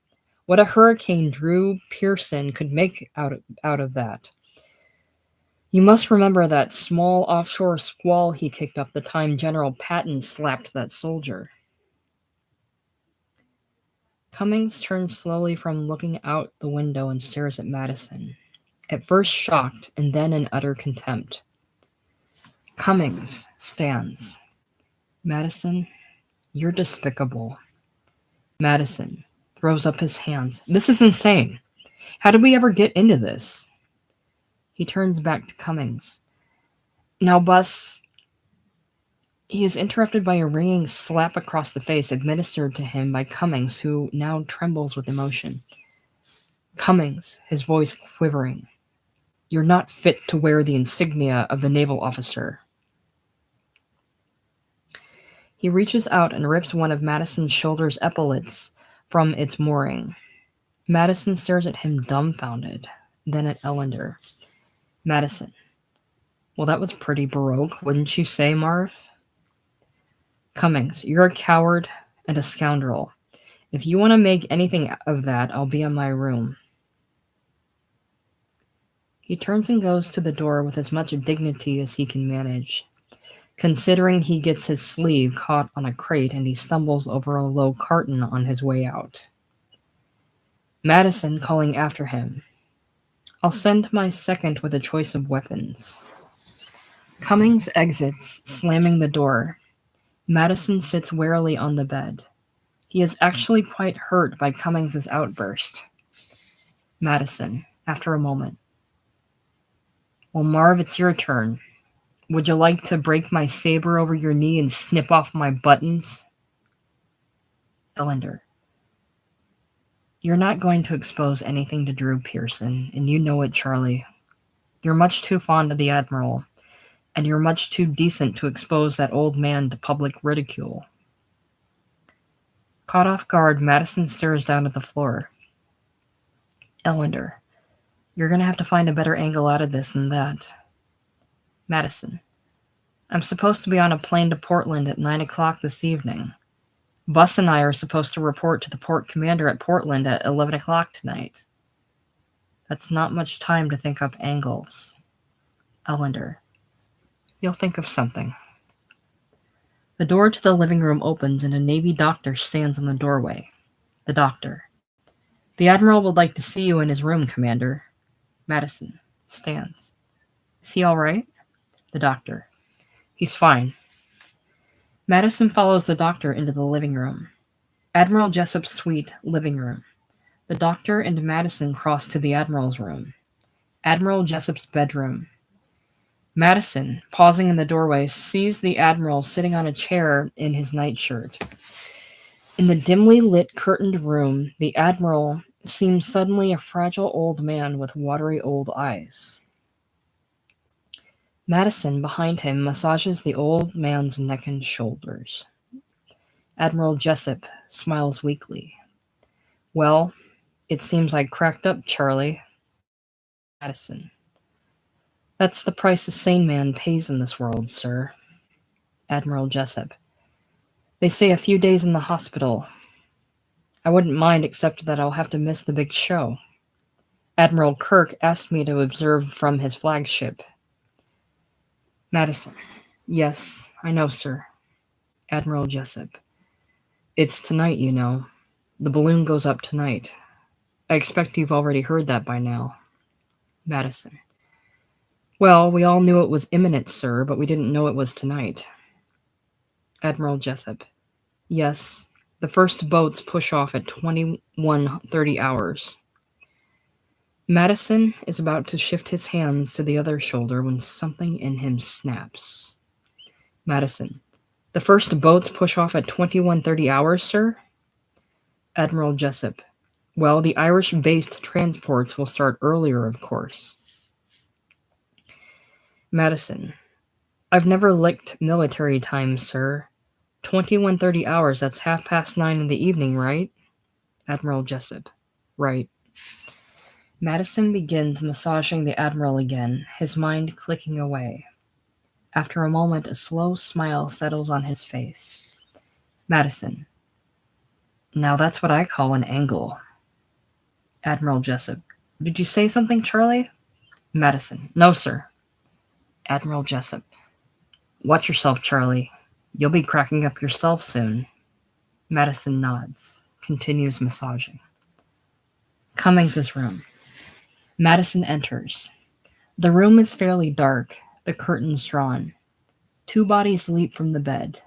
What a Hurricane Drew Pearson could make out of that. You must remember that small offshore squall he kicked up the time General Patton slapped that soldier. Cummings turns slowly from looking out the window and stares at Madison, at first shocked and then in utter contempt. Cummings stands. Madison, you're despicable. Madison throws up his hands. This is insane. How did we ever get into this? He turns back to Cummings. Now, Bus. He is interrupted by a ringing slap across the face administered to him by Cummings, who now trembles with emotion. Cummings, his voice quivering. You're not fit to wear the insignia of the naval officer. He reaches out and rips one of Madison's shoulder's epaulets from its mooring. Madison stares at him dumbfounded, then at Ellender. Madison. Well, that was pretty baroque, wouldn't you say, Marv? Cummings, you're a coward and a scoundrel. If you want to make anything of that, I'll be in my room. He turns and goes to the door with as much dignity as he can manage, considering he gets his sleeve caught on a crate and he stumbles over a low carton on his way out. Madison calling after him. I'll send my second with a choice of weapons. Cummings exits, slamming the door. Madison sits warily on the bed. He is actually quite hurt by Cummings's outburst. Madison, after a moment. Well, Marv, it's your turn. Would you like to break my saber over your knee and snip off my buttons? Ellender. You're not going to expose anything to Drew Pearson, and you know it, Charlie. You're much too fond of the Admiral, and you're much too decent to expose that old man to public ridicule. Caught off guard, Madison stares down at the floor. Ellender, you're going to have to find a better angle out of this than that. Madison, I'm supposed to be on a plane to Portland at 9 o'clock this evening. Bus and I are supposed to report to the port commander at Portland at 11 o'clock tonight. That's not much time to think up angles. Ellender, you'll think of something. The door to the living room opens and a Navy doctor stands in the doorway. The doctor. The Admiral would like to see you in his room, Commander. Madison stands. Is he all right? The doctor. He's fine. Madison follows the doctor into the living room. Admiral Jessup's suite, living room. The doctor and Madison cross to the Admiral's room. Admiral Jessup's bedroom. Madison, pausing in the doorway, sees the Admiral sitting on a chair in his nightshirt. In the dimly lit, curtained room, the Admiral seems suddenly a fragile old man with watery old eyes. Madison, behind him, massages the old man's neck and shoulders. Admiral Jessup smiles weakly. Well, it seems I cracked up, Charlie. Madison. That's the price a sane man pays in this world, sir. Admiral Jessup. They say a few days in the hospital. I wouldn't mind except that I'll have to miss the big show. Admiral Kirk asked me to observe from his flagship. Madison. Yes, I know, sir. Admiral Jessup. It's tonight, you know. The balloon goes up tonight. I expect you've already heard that by now. Madison. Well, we all knew it was imminent, sir, but we didn't know it was tonight. Admiral Jessup. Yes, the first boats push off at 21:30 hours. Madison is about to shift his hands to the other shoulder when something in him snaps. Madison. The first boats push off at 21:30 hours, sir? Admiral Jessup. Well, the Irish-based transports will start earlier, of course. Madison. I've never licked military time, sir. 21:30 hours, that's 9:30 in the evening, right? Admiral Jessup. Right. Madison begins massaging the Admiral again, his mind clicking away. After a moment, a slow smile settles on his face. Madison. Now that's what I call an angle. Admiral Jessup. Did you say something, Charlie? Madison. No, sir. Admiral Jessup. Watch yourself, Charlie. You'll be cracking up yourself soon. Madison nods, continues massaging. Cummings' room. Madison enters. The room is fairly dark, the curtains drawn. Two bodies leap from the bed.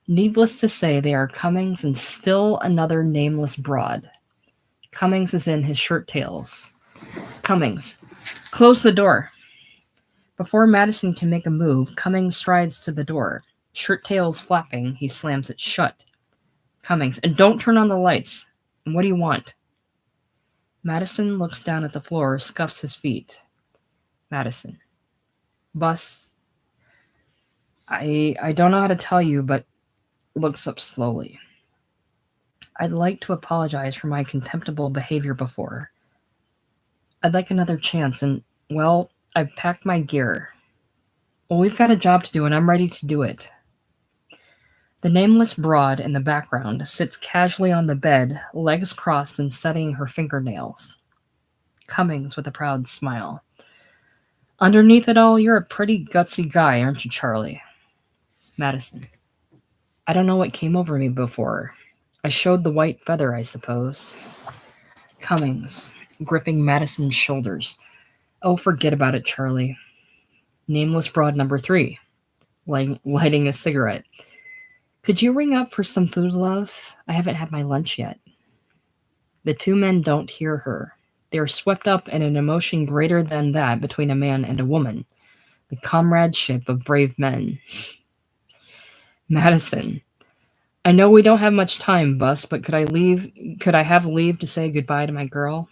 Needless to say, they are Cummings and still another nameless broad. Cummings is in his shirt tails. Cummings. Close the door. Before Madison can make a move, Cummings strides to the door. Shirt tails flapping, he slams it shut. Cummings. And don't turn on the lights. And what do you want? Madison looks down at the floor, scuffs his feet. Madison. Bus. I don't know how to tell you, but looks up slowly. I'd like to apologize for my contemptible behavior before. I'd like another chance, and, well, I've packed my gear. Well, we've got a job to do, and I'm ready to do it. The nameless broad in the background sits casually on the bed, legs crossed and studying her fingernails. Cummings with a proud smile. Underneath it all, you're a pretty gutsy guy, aren't you, Charlie? Madison. I don't know what came over me before. I showed the white feather, I suppose. Cummings, gripping Madison's shoulders. Oh, forget about it, Charlie. Nameless broad number 3, lighting a cigarette. Could you ring up for some food, love? I haven't had my lunch yet. The two men don't hear her. They are swept up in an emotion greater than that between a man and a woman, the comradeship of brave men. Madison. I know we don't have much time, Bus, but could I have leave to say goodbye to my girl?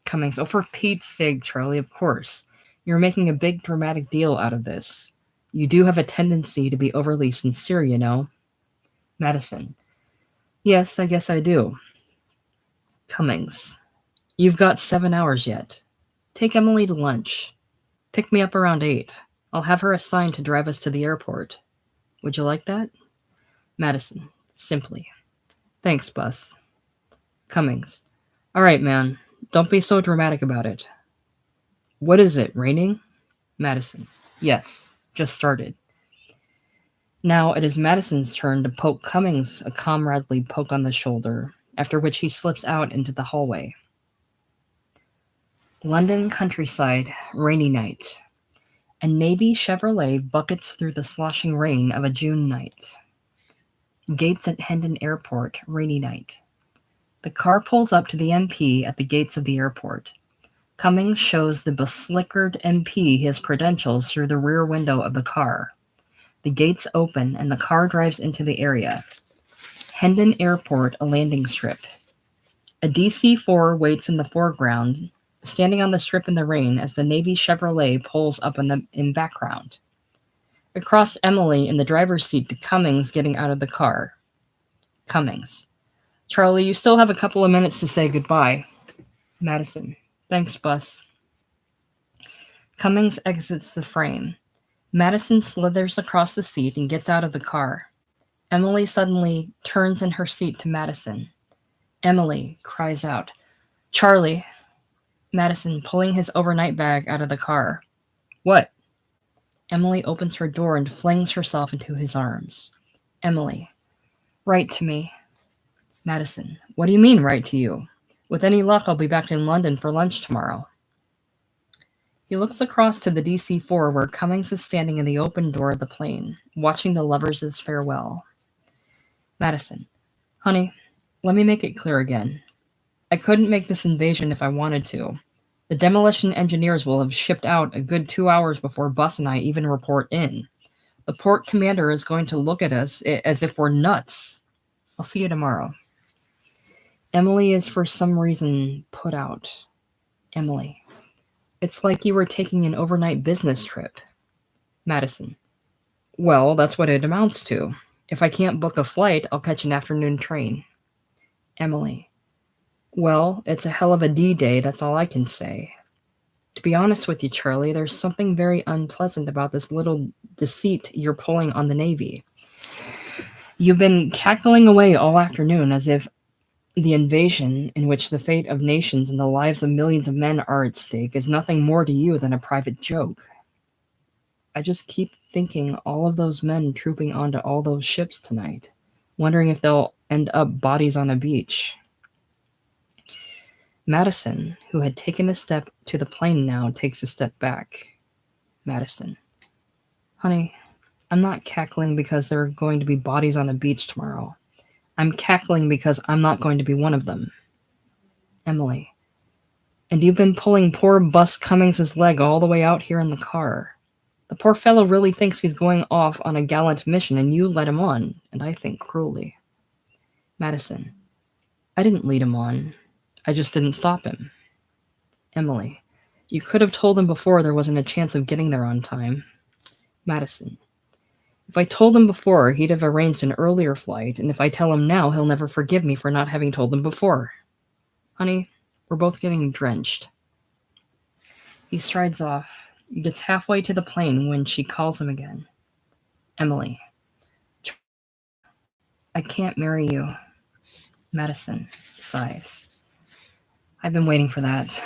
Cummings. Oh, for Pete's sake, Charlie, of course. You're making a big dramatic deal out of this. You do have a tendency to be overly sincere, you know. Madison. Yes, I guess I do. Cummings. You've got 7 hours yet. Take Emily to lunch. Pick me up around 8. I'll have her assigned to drive us to the airport. Would you like that? Madison. Simply. Thanks, Bus. Cummings. All right, man. Don't be so dramatic about it. What is it, raining? Madison. Yes, just started. Now it is Madison's turn to poke Cummings a comradely poke on the shoulder, after which he slips out into the hallway. London countryside, rainy night. A navy Chevrolet buckets through the sloshing rain of a June night. Gates at Hendon Airport, rainy night. The car pulls up to the MP at the gates of the airport. Cummings shows the beslickered MP his credentials through the rear window of the car. The gates open and the car drives into the area. Hendon Airport, a landing strip. A DC-4 waits in the foreground, standing on the strip in the rain as the Navy Chevrolet pulls up in background. Across Emily in the driver's seat to Cummings getting out of the car. Cummings. Charlie, you still have a couple of minutes to say goodbye. Madison. Thanks, Bus. Cummings exits the frame. Madison slithers across the seat and gets out of the car. Emily suddenly turns in her seat to Madison. Emily cries out, Charlie. Madison pulling his overnight bag out of the car. What? Emily opens her door and flings herself into his arms. Emily. Write to me. Madison. What do you mean, write to you? With any luck, I'll be back in London for lunch tomorrow. He looks across to the DC-4 where Cummings is standing in the open door of the plane, watching the lovers' farewell. Madison. Honey, let me make it clear again. I couldn't make this invasion if I wanted to. The demolition engineers will have shipped out a good 2 hours before Bus and I even report in. The port commander is going to look at us as if we're nuts. I'll see you tomorrow. Emily is for some reason put out. Emily. It's like you were taking an overnight business trip. Madison. Well, that's what it amounts to. If I can't book a flight, I'll catch an afternoon train. Emily. Well, it's a hell of a D-Day, that's all I can say. To be honest with you, Charlie, there's something very unpleasant about this little deceit you're pulling on the Navy. You've been cackling away all afternoon as if the invasion, in which the fate of nations and the lives of millions of men are at stake, is nothing more to you than a private joke. I just keep thinking all of those men trooping onto all those ships tonight, wondering if they'll end up bodies on a beach. Madison, who had taken a step to the plane now, takes a step back. Madison. Honey, I'm not cackling because there are going to be bodies on a beach tomorrow. I'm cackling because I'm not going to be one of them. Emily. And you've been pulling poor Bus Cummings' leg all the way out here in the car. The poor fellow really thinks he's going off on a gallant mission, and you led him on, and I think cruelly. Madison. I didn't lead him on. I just didn't stop him. Emily. You could have told him before there wasn't a chance of getting there on time. Madison. If I told him before, he'd have arranged an earlier flight, and if I tell him now, he'll never forgive me for not having told him before. Honey, we're both getting drenched. He strides off, gets halfway to the plane when she calls him again. Emily. I can't marry you. Madison sighs. I've been waiting for that.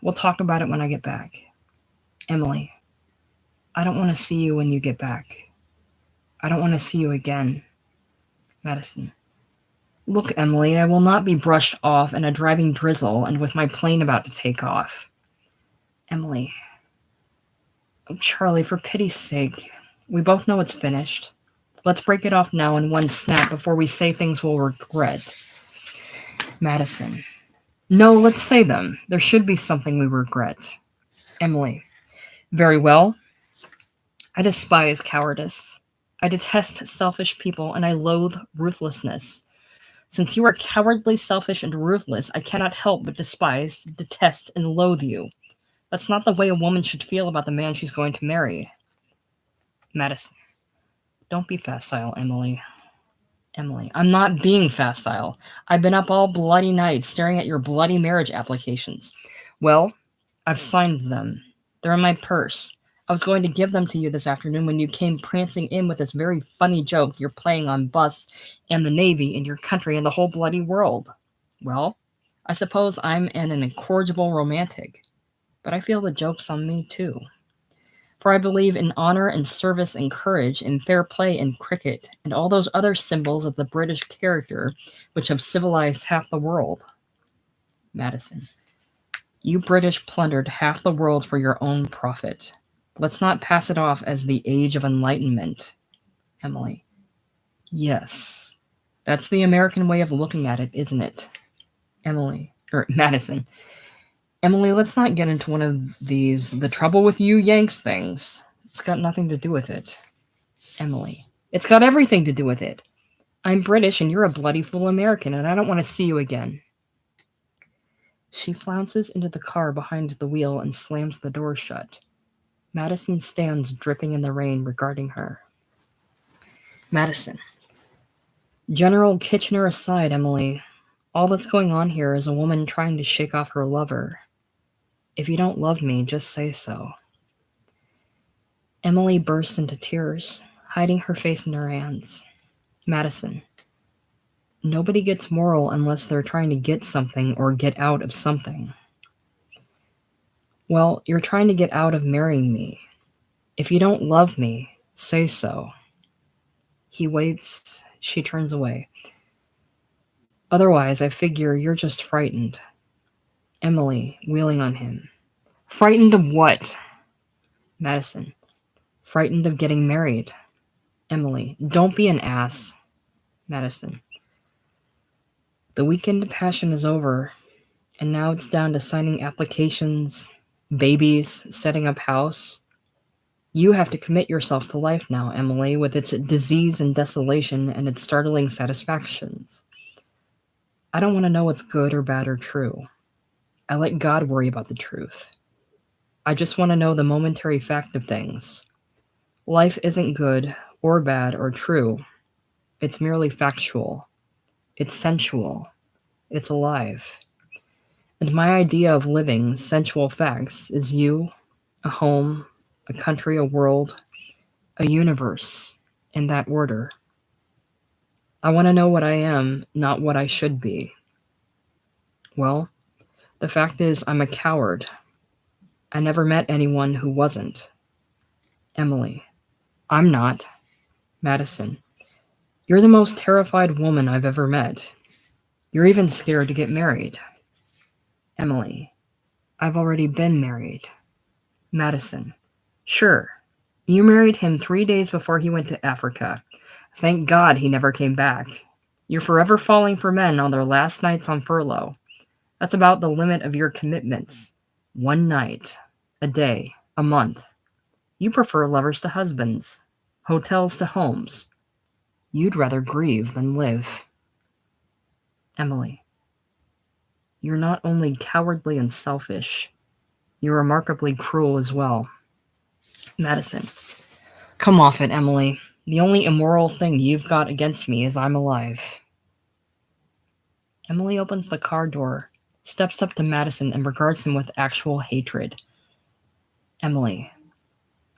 We'll talk about it when I get back. Emily, I don't want to see you when you get back. I don't want to see you again. Madison. Look, Emily, I will not be brushed off in a driving drizzle and with my plane about to take off. Emily. Oh, Charlie, for pity's sake. We both know it's finished. Let's break it off now in one snap before we say things we'll regret. Madison. No, let's say them. There should be something we regret. Emily. Very well. I despise cowardice. I detest selfish people, and I loathe ruthlessness. Since you are cowardly, selfish, and ruthless, I cannot help but despise, detest, and loathe you. That's not the way a woman should feel about the man she's going to marry. Madison. Don't be facile, Emily. Emily. I'm not being facile. I've been up all bloody night staring at your bloody marriage applications. Well, I've signed them. They're in my purse. I was going to give them to you this afternoon when you came prancing in with this very funny joke you're playing on bus and the Navy and your country and the whole bloody world. Well, I suppose I'm an incorrigible romantic, but I feel the joke's on me too. For I believe in honor and service and courage and fair play and cricket and all those other symbols of the British character which have civilized half the world. Madison. You British plundered half the world for your own profit. Let's not pass it off as the age of enlightenment. Emily. Yes. That's the American way of looking at it, isn't it? Madison. Emily, let's not get into one of these the trouble with you Yanks things. It's got nothing to do with it. Emily. It's got everything to do with it. I'm British and you're a bloody fool American, and I don't want to see you again. She flounces into the car behind the wheel and slams the door shut. Madison stands dripping in the rain regarding her. Madison. General Kitchener aside, Emily, all that's going on here is a woman trying to shake off her lover. If you don't love me, just say so. Emily bursts into tears, hiding her face in her hands. Madison. Nobody gets moral unless they're trying to get something or get out of something. Well, you're trying to get out of marrying me. If you don't love me, say so. He waits. She turns away. Otherwise, I figure you're just frightened. Emily, wheeling on him. Frightened of what? Madison. Frightened of getting married. Emily. Don't be an ass. Madison. The weekend passion is over, and now it's down to signing applications, babies, setting up house. You have to commit yourself to life now, Emily, with its disease and desolation and its startling satisfactions. I don't want to know what's good or bad or true. I let God worry about the truth. I just want to know the momentary fact of things. Life isn't good or bad or true. It's merely factual. It's sensual. It's alive. And my idea of living sensual facts is you, a home, a country, a world, a universe, in that order. I want to know what I am, not what I should be. Well, the fact is I'm a coward. I never met anyone who wasn't. Emily. I'm not. Madison. You're the most terrified woman I've ever met. You're even scared to get married. Emily. I've already been married. Madison. Sure. You married him 3 days before he went to Africa. Thank God he never came back. You're forever falling for men on their last nights on furlough. That's about the limit of your commitments. 1 night, a day, a month. You prefer lovers to husbands, hotels to homes. You'd rather grieve than live. Emily. You're not only cowardly and selfish, you're remarkably cruel as well. Madison. Come off it, Emily. The only immoral thing you've got against me is I'm alive. Emily opens the car door, steps up to Madison, and regards him with actual hatred. Emily.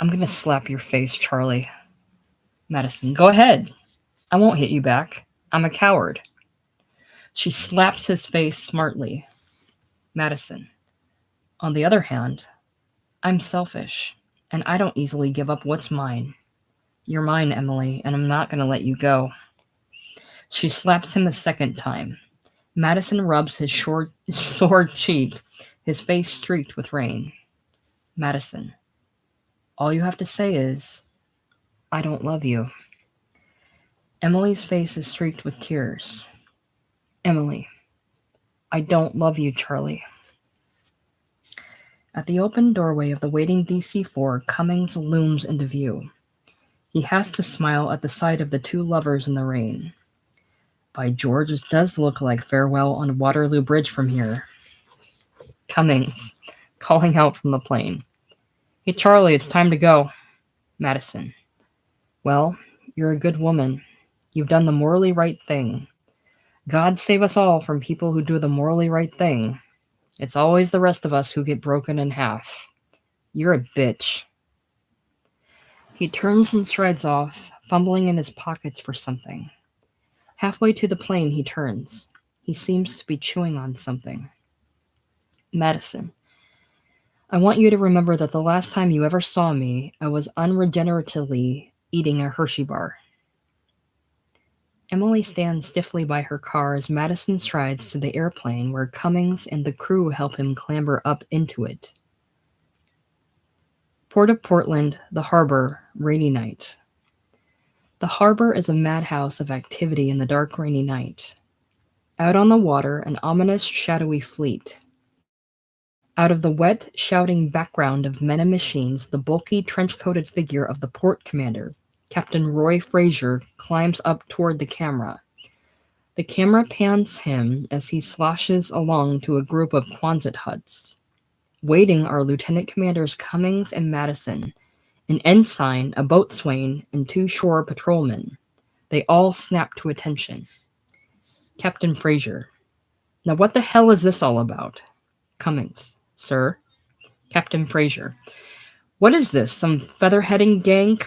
I'm going to slap your face, Charlie. Madison. Go ahead. I won't hit you back. I'm a coward. She slaps his face smartly. Madison. On the other hand, I'm selfish, and I don't easily give up what's mine. You're mine, Emily, and I'm not going to let you go. She slaps him a second time. Madison rubs his sore cheek, his face streaked with rain. Madison. All you have to say is, I don't love you. Emily's face is streaked with tears. Emily. I don't love you, Charlie. At the open doorway of the waiting DC-4, Cummings looms into view. He has to smile at the sight of the two lovers in the rain. By George, it does look like Farewell on Waterloo Bridge from here. Cummings, calling out from the plane. Hey, Charlie, it's time to go. Madison. Well, you're a good woman. You've done the morally right thing. God save us all from people who do the morally right thing. It's always the rest of us who get broken in half. You're a bitch. He turns and strides off, fumbling in his pockets for something. Halfway to the plane, he turns. He seems to be chewing on something. Madison. I want you to remember that the last time you ever saw me, I was unregeneratively eating a Hershey bar. Emily stands stiffly by her car as Madison strides to the airplane where Cummings and the crew help him clamber up into it. Port of Portland, the harbor, rainy night. The harbor is a madhouse of activity in the dark, rainy night. Out on the water, an ominous, shadowy fleet. Out of the wet, shouting background of men and machines, the bulky, trench-coated figure of the port commander, Captain Roy Fraser, climbs up toward the camera. The camera pans him as he sloshes along to a group of Quonset huts. Waiting are Lieutenant Commanders Cummings and Madison, an ensign, a boatswain, and 2 shore patrolmen. They all snap to attention. Captain Fraser. Now what the hell is this all about? Cummings. Sir. Captain Fraser. What is this? Some featherheading gag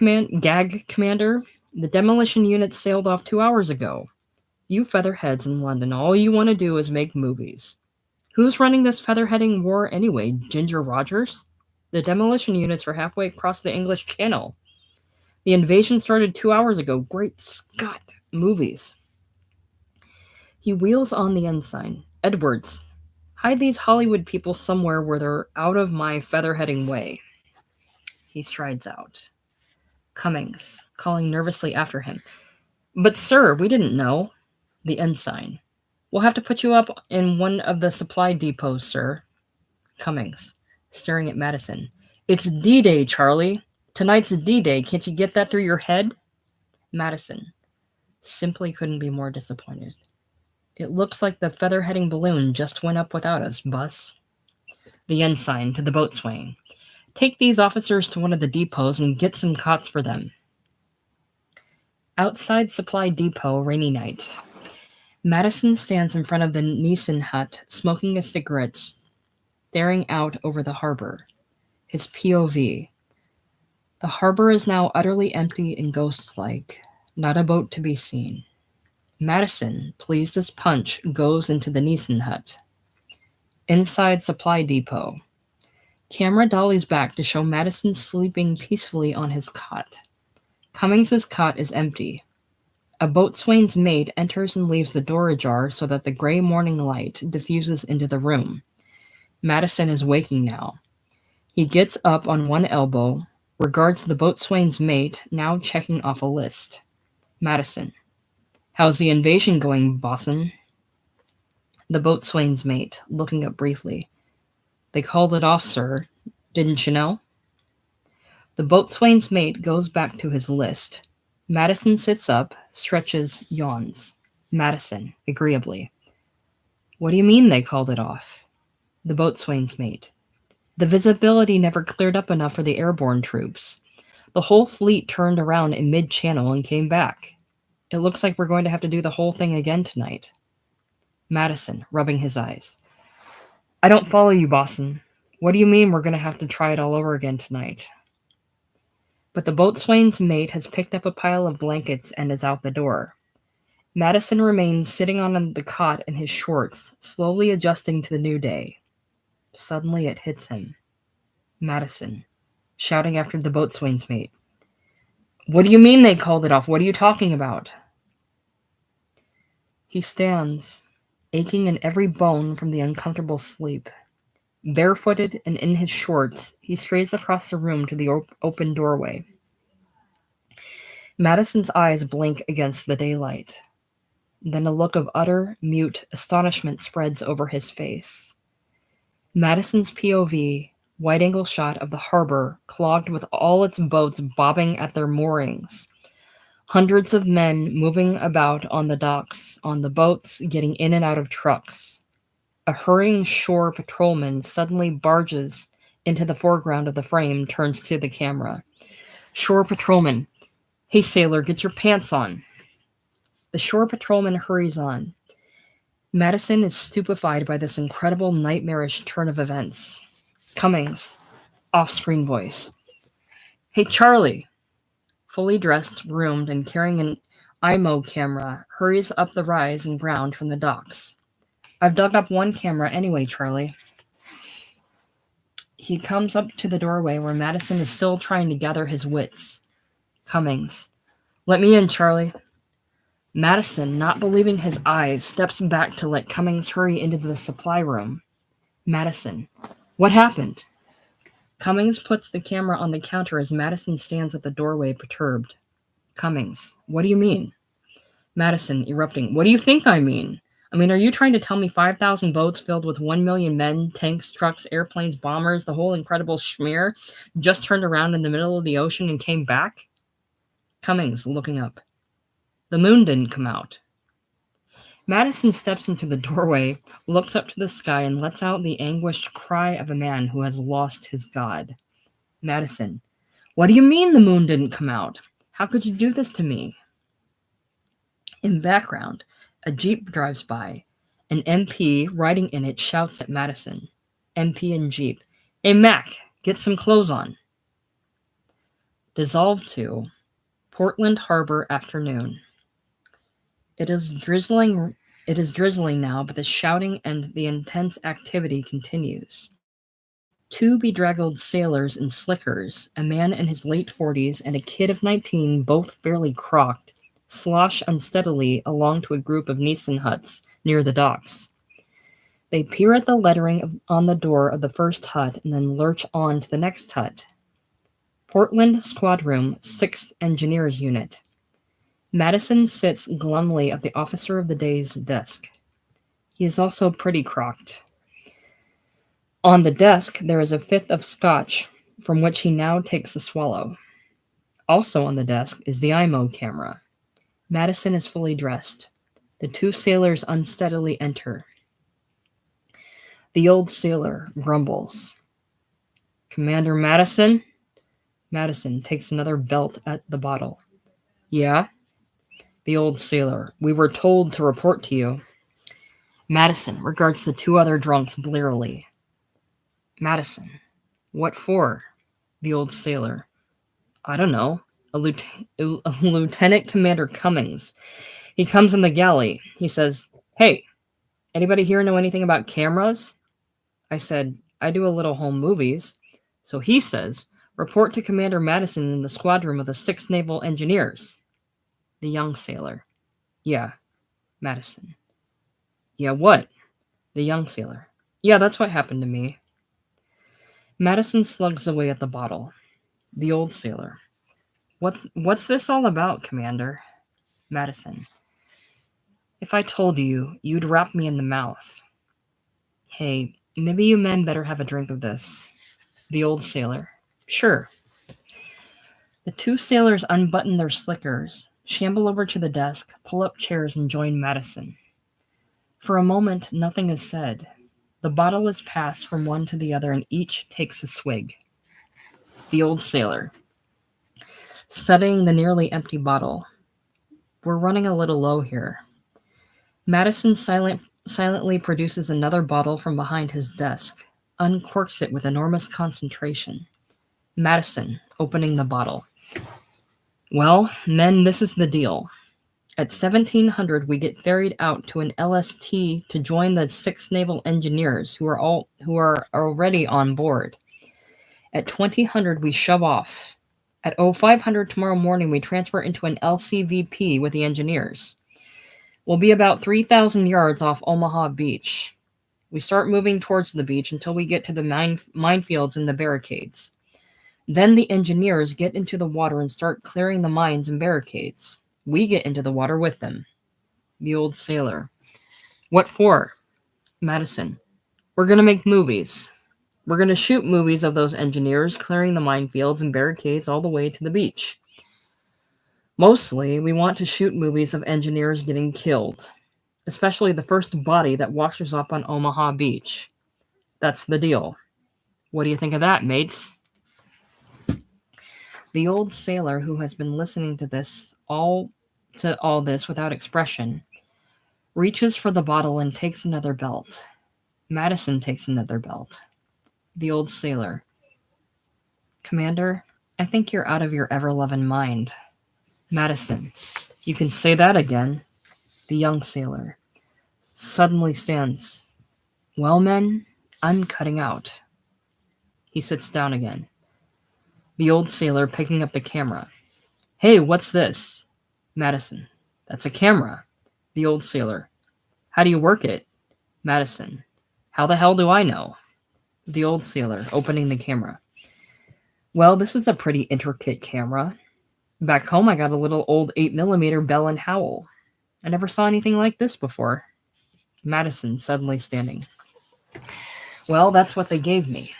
commander? The demolition unit sailed off 2 hours ago. You featherheads in London, all you want to do is make movies. Who's running this featherheading war anyway? Ginger Rogers? The demolition units are halfway across the English Channel. The invasion started 2 hours ago. Great Scott! Movies. He wheels on the ensign. Edwards. Hide these Hollywood people somewhere where they're out of my featherheading way. He strides out. Cummings, calling nervously after him. But sir, we didn't know. The ensign. We'll have to put you up in one of the supply depots, sir. Cummings, staring at Madison. It's D-Day, Charlie. Tonight's D-Day. Can't you get that through your head? Madison simply couldn't be more disappointed. It looks like the featherheading balloon just went up without us, Bus. The ensign to the boatswain. Take these officers to one of the depots and get some cots for them. Outside Supply Depot, rainy night. Madison stands in front of the Neeson hut, smoking a cigarette, staring out over the harbor. His POV. The harbor is now utterly empty and ghost-like. Not a boat to be seen. Madison, pleased as punch, goes into the Neeson hut. Inside Supply Depot. Camera dollies back to show Madison sleeping peacefully on his cot. Cummings's cot is empty. A boatswain's mate enters and leaves the door ajar so that the gray morning light diffuses into the room. Madison is waking now. He gets up on one elbow, regards the boatswain's mate, now checking off a list. Madison. How's the invasion going, bosun? The boatswain's mate, looking up briefly. They called it off, sir. Didn't you know? The boatswain's mate goes back to his list. Madison sits up, stretches, yawns. Madison, agreeably. What do you mean they called it off? The boatswain's mate. The visibility never cleared up enough for the airborne troops. The whole fleet turned around in mid-channel and came back. It looks like we're going to have to do the whole thing again tonight. Madison, rubbing his eyes. I don't follow you, bosun. What do you mean we're going to have to try it all over again tonight? But the boatswain's mate has picked up a pile of blankets and is out the door. Madison remains sitting on the cot in his shorts, slowly adjusting to the new day. Suddenly it hits him. Madison, shouting after the boatswain's mate. What do you mean they called it off? What are you talking about? He stands, aching in every bone from the uncomfortable sleep. Barefooted and in his shorts, he strays across the room to the open doorway. Madison's eyes blink against the daylight. Then a look of utter, mute astonishment spreads over his face. Madison's POV, wide-angle shot of the harbor clogged with all its boats bobbing at their moorings. Hundreds of men moving about on the docks, on the boats, getting in and out of trucks. A hurrying shore patrolman suddenly barges into the foreground of the frame, turns to the camera. Shore patrolman. Hey, sailor, get your pants on. The shore patrolman hurries on. Madison is stupefied by this incredible nightmarish turn of events. Cummings, off-screen voice. Hey, Charlie. Fully dressed, groomed, and carrying an IMO camera, hurries up the rise and ground from the docks. I've dug up one camera anyway, Charlie. He comes up to the doorway where Madison is still trying to gather his wits. Cummings. Let me in, Charlie. Madison, not believing his eyes, steps back to let Cummings hurry into the supply room. Madison. What happened? Cummings puts the camera on the counter as Madison stands at the doorway, perturbed. Cummings. What do you mean? Madison, erupting. What do you think I mean? Are you trying to tell me 5,000 boats filled with 1 million men, tanks, trucks, airplanes, bombers, the whole incredible schmear, just turned around in the middle of the ocean and came back? Cummings, looking up. The moon didn't come out. Madison steps into the doorway, looks up to the sky, and lets out the anguished cry of a man who has lost his god. Madison. What do you mean the moon didn't come out? How could you do this to me? In background, a jeep drives by. An MP riding in it shouts at Madison. MP and jeep. Hey, Mac, get some clothes on. Dissolved to Portland Harbor afternoon. It is drizzling now, but the shouting and the intense activity continues. Two bedraggled sailors in slickers, a man in his late 40s and a kid of 19, both fairly crocked, slosh unsteadily along to a group of Nissen huts near the docks. They peer at the lettering on the door of the first hut and then lurch on to the next hut. Portland Squad Room, 6th Engineers Unit. Madison sits glumly at the officer of the day's desk. He is also pretty crocked. On the desk, there is a fifth of scotch, from which he now takes a swallow. Also on the desk is the IMO camera. Madison is fully dressed. The two sailors unsteadily enter. The old sailor grumbles. Commander Madison? Madison takes another belt at the bottle. Yeah? The old sailor. We were told to report to you. Madison regards the two other drunks blearily. Madison. What for? The old sailor. I don't know. A Lieutenant Commander Cummings. He comes in the galley. He says, Hey, anybody here know anything about cameras? I said, I do a little home movies. So he says, report to Commander Madison in the squadron of the 6th Naval Engineers. The young sailor. Yeah. Madison. Yeah, what? The young sailor. Yeah, that's what happened to me. Madison slugs away at the bottle. The old sailor. What's this all about, Commander? Madison. If I told you, you'd rap me in the mouth. Hey, maybe you men better have a drink of this. The old sailor. Sure. The two sailors unbutton their slickers, shamble over to the desk, pull up chairs, and join Madison. For a moment, nothing is said. The bottle is passed from one to the other, and each takes a swig. The old sailor. Studying the nearly empty bottle. We're running a little low here. Madison silently produces another bottle from behind his desk, uncorks it with enormous concentration. Madison, opening the bottle. Well, men, this is the deal. At 1700, we get ferried out to an LST to join the 6 naval engineers who are already on board. At 2000, we shove off. At 0500 tomorrow morning, we transfer into an LCVP with the engineers. We'll be about 3,000 yards off Omaha Beach. We start moving towards the beach until we get to the minefields and the barricades. Then the engineers get into the water and start clearing the mines and barricades. We get into the water with them. The old sailor. What for? Madison. We're going to make movies. We're going to shoot movies of those engineers clearing the minefields and barricades all the way to the beach. Mostly, we want to shoot movies of engineers getting killed, especially the first body that washes up on Omaha Beach. That's the deal. What do you think of that, mates? The old sailor, who has been listening to all this without expression, reaches for the bottle and takes another belt. Madison takes another belt. The old sailor. Commander, I think you're out of your ever-loving mind. Madison. You can say that again. The young sailor suddenly stands. Well, men, I'm cutting out. He sits down again. The old sailor picking up the camera. Hey, what's this? Madison. That's a camera. The old sailor. How do you work it? Madison. How the hell do I know? The old sailor opening the camera. Well, this is a pretty intricate camera. Back home, I got a little old 8mm Bell and Howell. I never saw anything like this before. Madison suddenly standing. Well, that's what they gave me.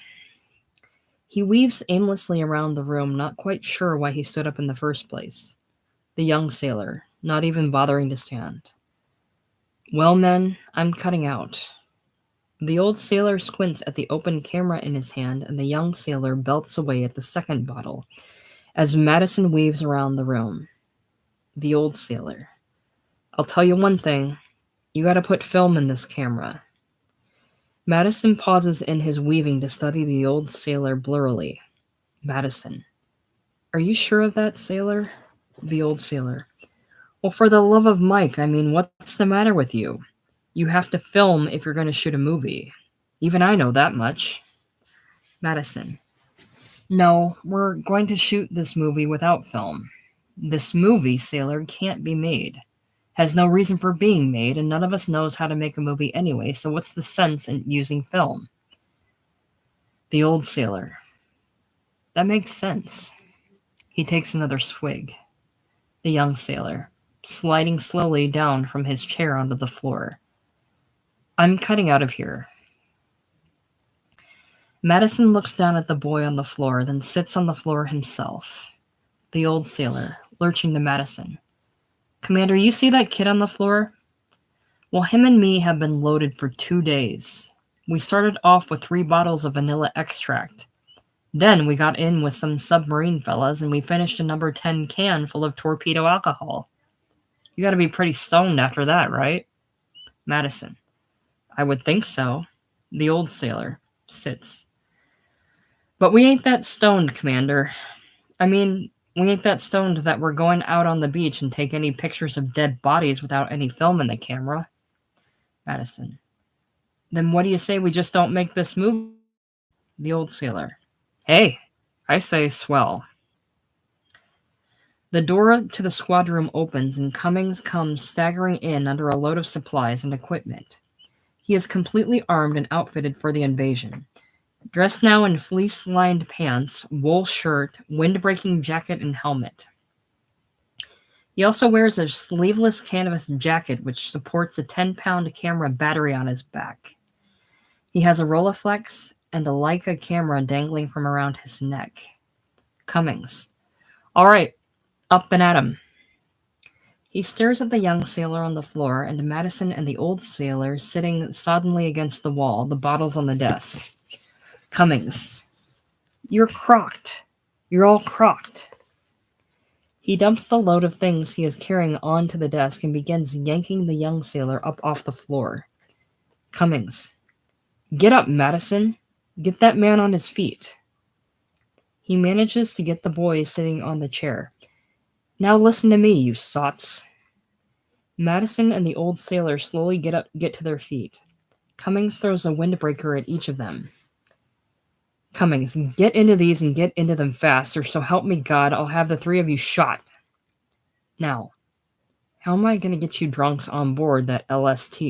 He weaves aimlessly around the room, not quite sure why he stood up in the first place. The young sailor, not even bothering to stand. Well, men, I'm cutting out. The old sailor squints at the open camera in his hand, and the young sailor belts away at the second bottle as Madison weaves around the room. The old sailor. I'll tell you one thing. You gotta put film in this camera. Madison pauses in his weaving to study the old sailor blurrily. Madison. Are you sure of that, sailor? The old sailor. Well, for the love of Mike, I mean, what's the matter with you? You have to film if you're going to shoot a movie. Even I know that much. Madison. No, we're going to shoot this movie without film. This movie, sailor, can't be made. Has no reason for being made, and none of us knows how to make a movie anyway, so what's the sense in using film? The old sailor. That makes sense. He takes another swig. The young sailor, sliding slowly down from his chair onto the floor. I'm cutting out of here. Madison looks down at the boy on the floor, then sits on the floor himself. The old sailor, lurching to Madison. Commander, you see that kid on the floor? Well, him and me have been loaded for 2 days. We started off with 3 bottles of vanilla extract. Then we got in with some submarine fellas, and we finished a number 10 can full of torpedo alcohol. You gotta be pretty stoned after that, right? Madison. I would think so. The old sailor sits. But we ain't that stoned, Commander. I mean, we ain't that stoned that we're going out on the beach and take any pictures of dead bodies without any film in the camera. Madison. Then what do you say we just don't make this movie? The old sailor. Hey, I say swell. The door to the squad room opens and Cummings comes staggering in under a load of supplies and equipment. He is completely armed and outfitted for the invasion. Dressed now in fleece-lined pants, wool shirt, wind-breaking jacket, and helmet. He also wears a sleeveless canvas jacket which supports a 10-pound camera battery on his back. He has a Rolleiflex and a Leica camera dangling from around his neck. Cummings. All right, up and at him. He stares at the young sailor on the floor and Madison and the old sailor sitting soddenly against the wall, the bottles on the desk. Cummings. You're crocked. You're all crocked. He dumps the load of things he is carrying onto the desk and begins yanking the young sailor up off the floor. Cummings. Get up, Madison. Get that man on his feet. He manages to get the boy sitting on the chair. Now listen to me, you sots. Madison and the old sailor slowly get to their feet. Cummings throws a windbreaker at each of them. Cummings, get into these and get into them fast, or so help me God, I'll have the three of you shot. Now, how am I going to get you drunks on board that LST?